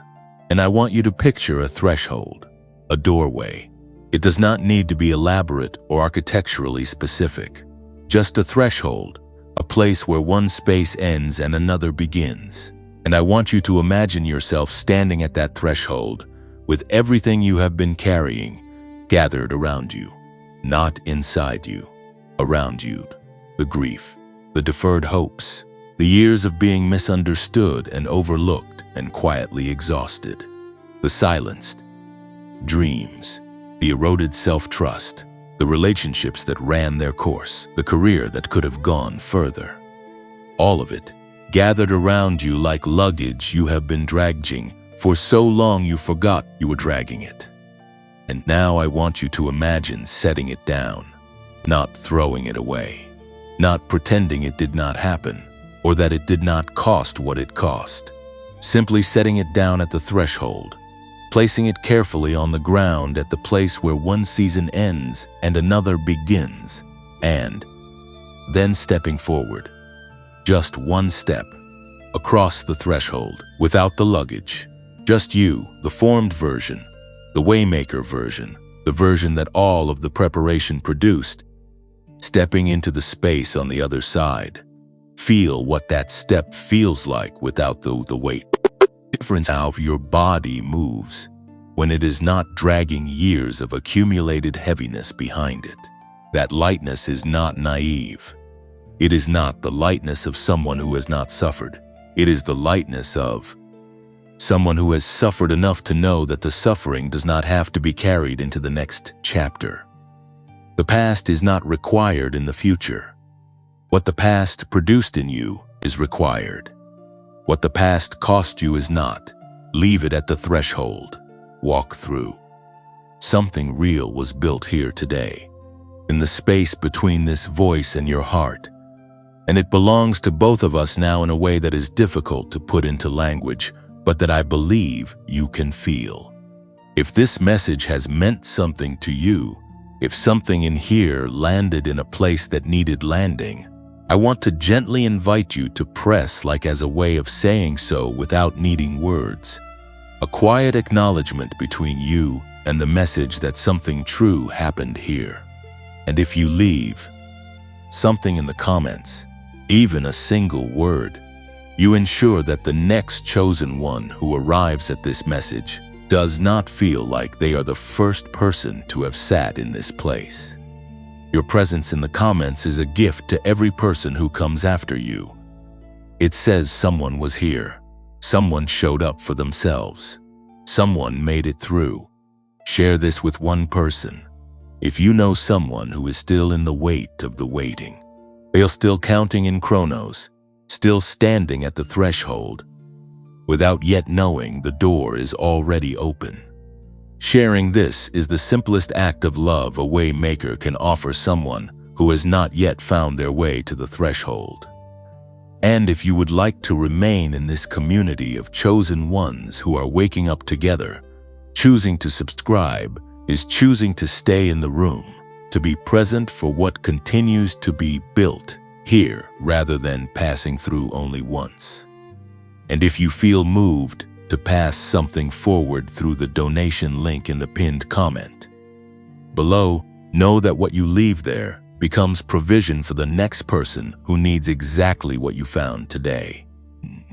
And I want you to picture a threshold, a doorway. It does not need to be elaborate or architecturally specific. Just a threshold, a place where one space ends and another begins. And I want you to imagine yourself standing at that threshold with everything you have been carrying gathered around you. Not inside you, around you. The grief, the deferred hopes, the years of being misunderstood and overlooked and quietly exhausted. The silenced dreams, the eroded self-trust, the relationships that ran their course, the career that could have gone further. All of it gathered around you like luggage you have been dragging for so long you forgot you were dragging it. And now I want you to imagine setting it down, not throwing it away, not pretending it did not happen or that it did not cost what it cost. Simply setting it down at the threshold, placing it carefully on the ground at the place where one season ends and another begins, and then stepping forward, just one step, across the threshold, without the luggage, just you, the formed version, the waymaker version, the version that all of the preparation produced, stepping into the space on the other side. Feel what that step feels like without the weight. Difference how your body moves when it is not dragging years of accumulated heaviness behind it. That lightness is not naive. It is not the lightness of someone who has not suffered. It is the lightness of someone who has suffered enough to know that the suffering does not have to be carried into the next chapter. The past is not required in the future. What the past produced in you is required. What the past cost you is not. Leave it at the threshold. Walk through. Something real was built here today, in the space between this voice and your heart. And it belongs to both of us now in a way that is difficult to put into language, but that I believe you can feel. If this message has meant something to you, if something in here landed in a place that needed landing, I want to gently invite you to press like as a way of saying so without needing words. A quiet acknowledgement between you and the message that something true happened here. And if you leave something in the comments, even a single word, you ensure that the next chosen one who arrives at this message does not feel like they are the first person to have sat in this place. Your presence in the comments is a gift to every person who comes after you. It says someone was here. Someone showed up for themselves. Someone made it through. Share this with one person. If you know someone who is still in the weight of the waiting, they're still counting in chronos, still standing at the threshold, without yet knowing the door is already open. Sharing this is the simplest act of love a waymaker can offer someone who has not yet found their way to the threshold. And if you would like to remain in this community of chosen ones who are waking up together, choosing to subscribe is choosing to stay in the room, to be present for what continues to be built here rather than passing through only once. And if you feel moved to pass something forward through the donation link in the pinned comment below, know that what you leave there becomes provision for the next person who needs exactly what you found today.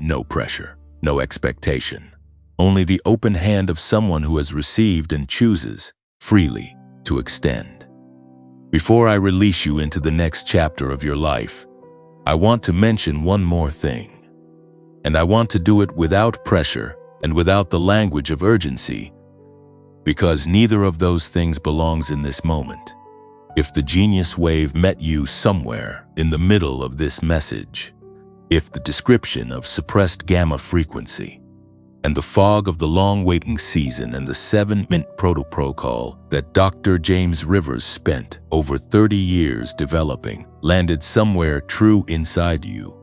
No pressure, no expectation, only the open hand of someone who has received and chooses freely to extend. Before I release you into the next chapter of your life, I want to mention one more thing. And I want to do it without pressure and without the language of urgency, because neither of those things belongs in this moment. If the genius wave met you somewhere in the middle of this message, if the description of suppressed gamma frequency and the fog of the long waiting season and the 7-minute protocol that Dr. James Rivers spent over 30 years developing landed somewhere true inside you,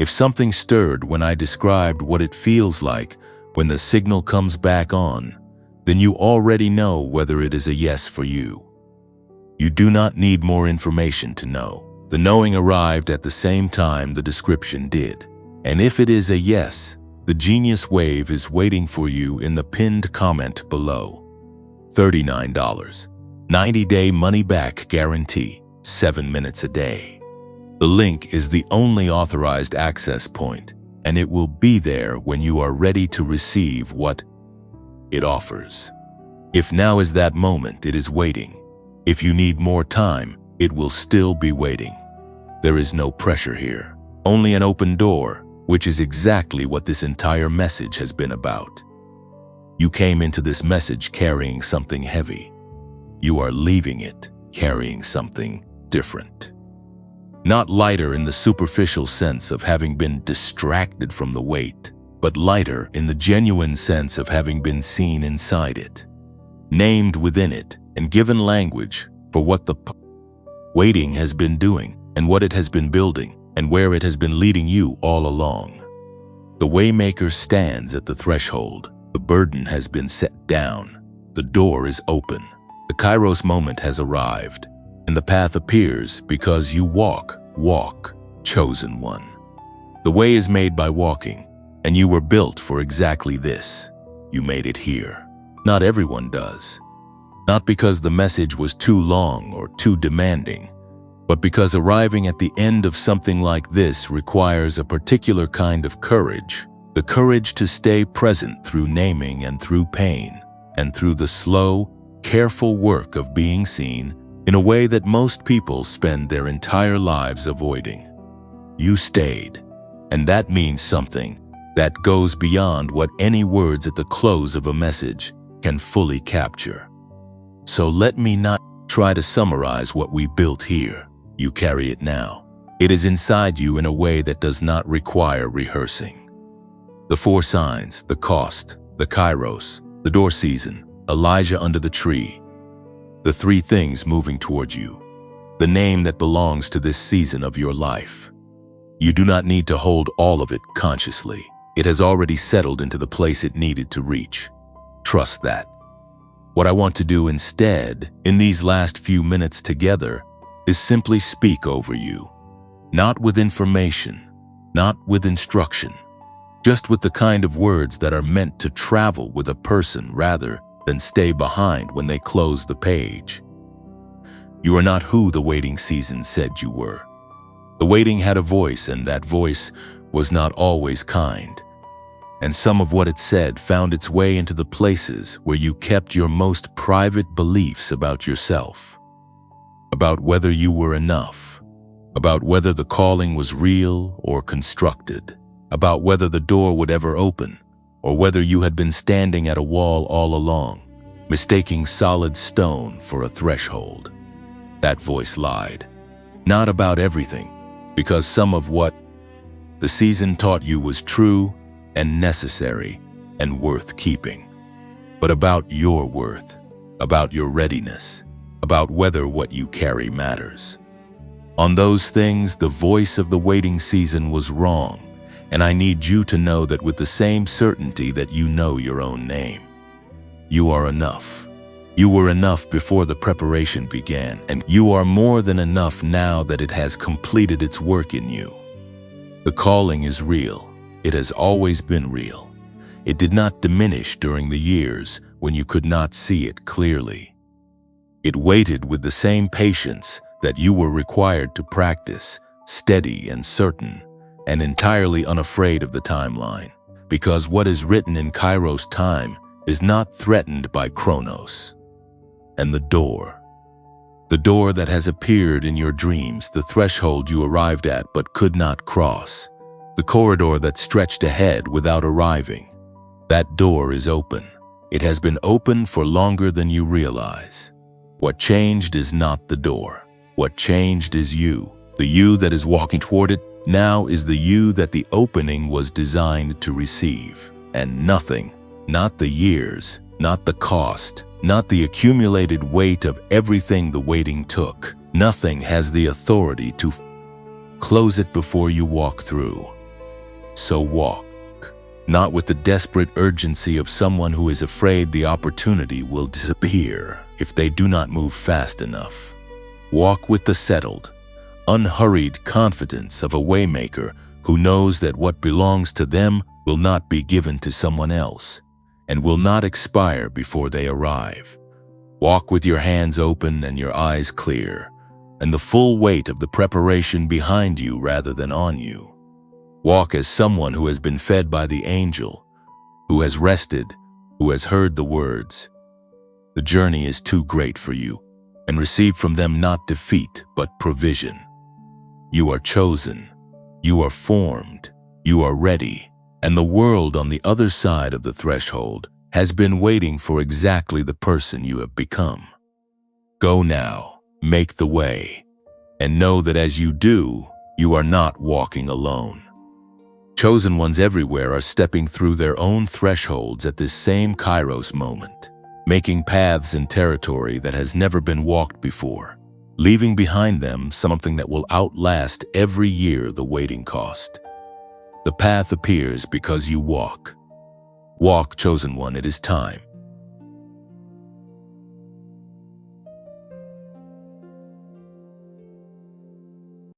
if something stirred when I described what it feels like when the signal comes back on, then you already know whether it is a yes for you. You do not need more information to know. The knowing arrived at the same time the description did. And if it is a yes, the genius wave is waiting for you in the pinned comment below. $39. 90-day money-back guarantee, 7 minutes a day. The link is the only authorized access point, and it will be there when you are ready to receive what it offers. If now is that moment, it is waiting. If you need more time, it will still be waiting. There is no pressure here, only an open door, which is exactly what this entire message has been about. You came into this message carrying something heavy. You are leaving it carrying something different. Not lighter in the superficial sense of having been distracted from the weight, but lighter in the genuine sense of having been seen inside it, named within it, and given language for what the waiting has been doing and what it has been building and where it has been leading you all along. The waymaker stands at the threshold. The burden has been set down. The door is open. The Kairos moment has arrived, and the path appears because you walk, chosen one. The way is made by walking, and you were built for exactly this. You made it here. Not everyone does. Not because the message was too long or too demanding, but because arriving at the end of something like this requires a particular kind of courage, the courage to stay present through naming and through pain, and through the slow, careful work of being seen in a way that most people spend their entire lives avoiding. You stayed, and that means something that goes beyond what any words at the close of a message can fully capture. So let me not try to summarize what we built here. You carry it now. It is inside you in a way that does not require rehearsing. The 4 signs, the cost, the Kairos, the door season, Elijah under the tree, the 3 things moving toward you, the name that belongs to this season of your life. You do not need to hold all of it consciously. It has already settled into the place it needed to reach. Trust that. What I want to do instead, in these last few minutes together, is simply speak over you. Not with information, not with instruction, just with the kind of words that are meant to travel with a person rather than stay behind when they close the page. You are not who the waiting season said you were. The waiting had a voice, and that voice was not always kind. And some of what it said found its way into the places where you kept your most private beliefs about yourself, about whether you were enough, about whether the calling was real or constructed, about whether the door would ever open, or whether you had been standing at a wall all along, mistaking solid stone for a threshold. That voice lied. Not about everything, because some of what the season taught you was true and necessary and worth keeping, but about your worth, about your readiness, about whether what you carry matters. On those things, the voice of the waiting season was wrong, and I need you to know that with the same certainty that you know your own name. You are enough. You were enough before the preparation began, and you are more than enough now that it has completed its work in you. The calling is real. It has always been real. It did not diminish during the years when you could not see it clearly. It waited with the same patience that you were required to practice, steady and certain, and entirely unafraid of the timeline, because what is written in Kairos time is not threatened by Chronos. And the door that has appeared in your dreams, the threshold you arrived at but could not cross, the corridor that stretched ahead without arriving, that door is open. It has been open for longer than you realize. What changed is not the door. What changed is you. The you that is walking toward it now is the you that the opening was designed to receive. And nothing, not the years, not the cost, not the accumulated weight of everything the waiting took, nothing has the authority to close it before you walk through. So walk. not with the desperate urgency of someone who is afraid the opportunity will disappear if they do not move fast enough. Walk with the settled, unhurried confidence of a waymaker who knows that what belongs to them will not be given to someone else and will not expire before they arrive. Walk with your hands open and your eyes clear, and the full weight of the preparation behind you rather than on you. Walk as someone who has been fed by the angel, who has rested, who has heard the words. The journey is too great for you, and receive from them not defeat, but provision. You are chosen, you are formed, you are ready, and the world on the other side of the threshold has been waiting for exactly the person you have become. Go now, make the way, and know that as you do, you are not walking alone. Chosen ones everywhere are stepping through their own thresholds at this same Kairos moment, making paths in territory that has never been walked before, leaving behind them something that will outlast every year the waiting cost. The path appears because you walk. Walk, chosen one, it is time.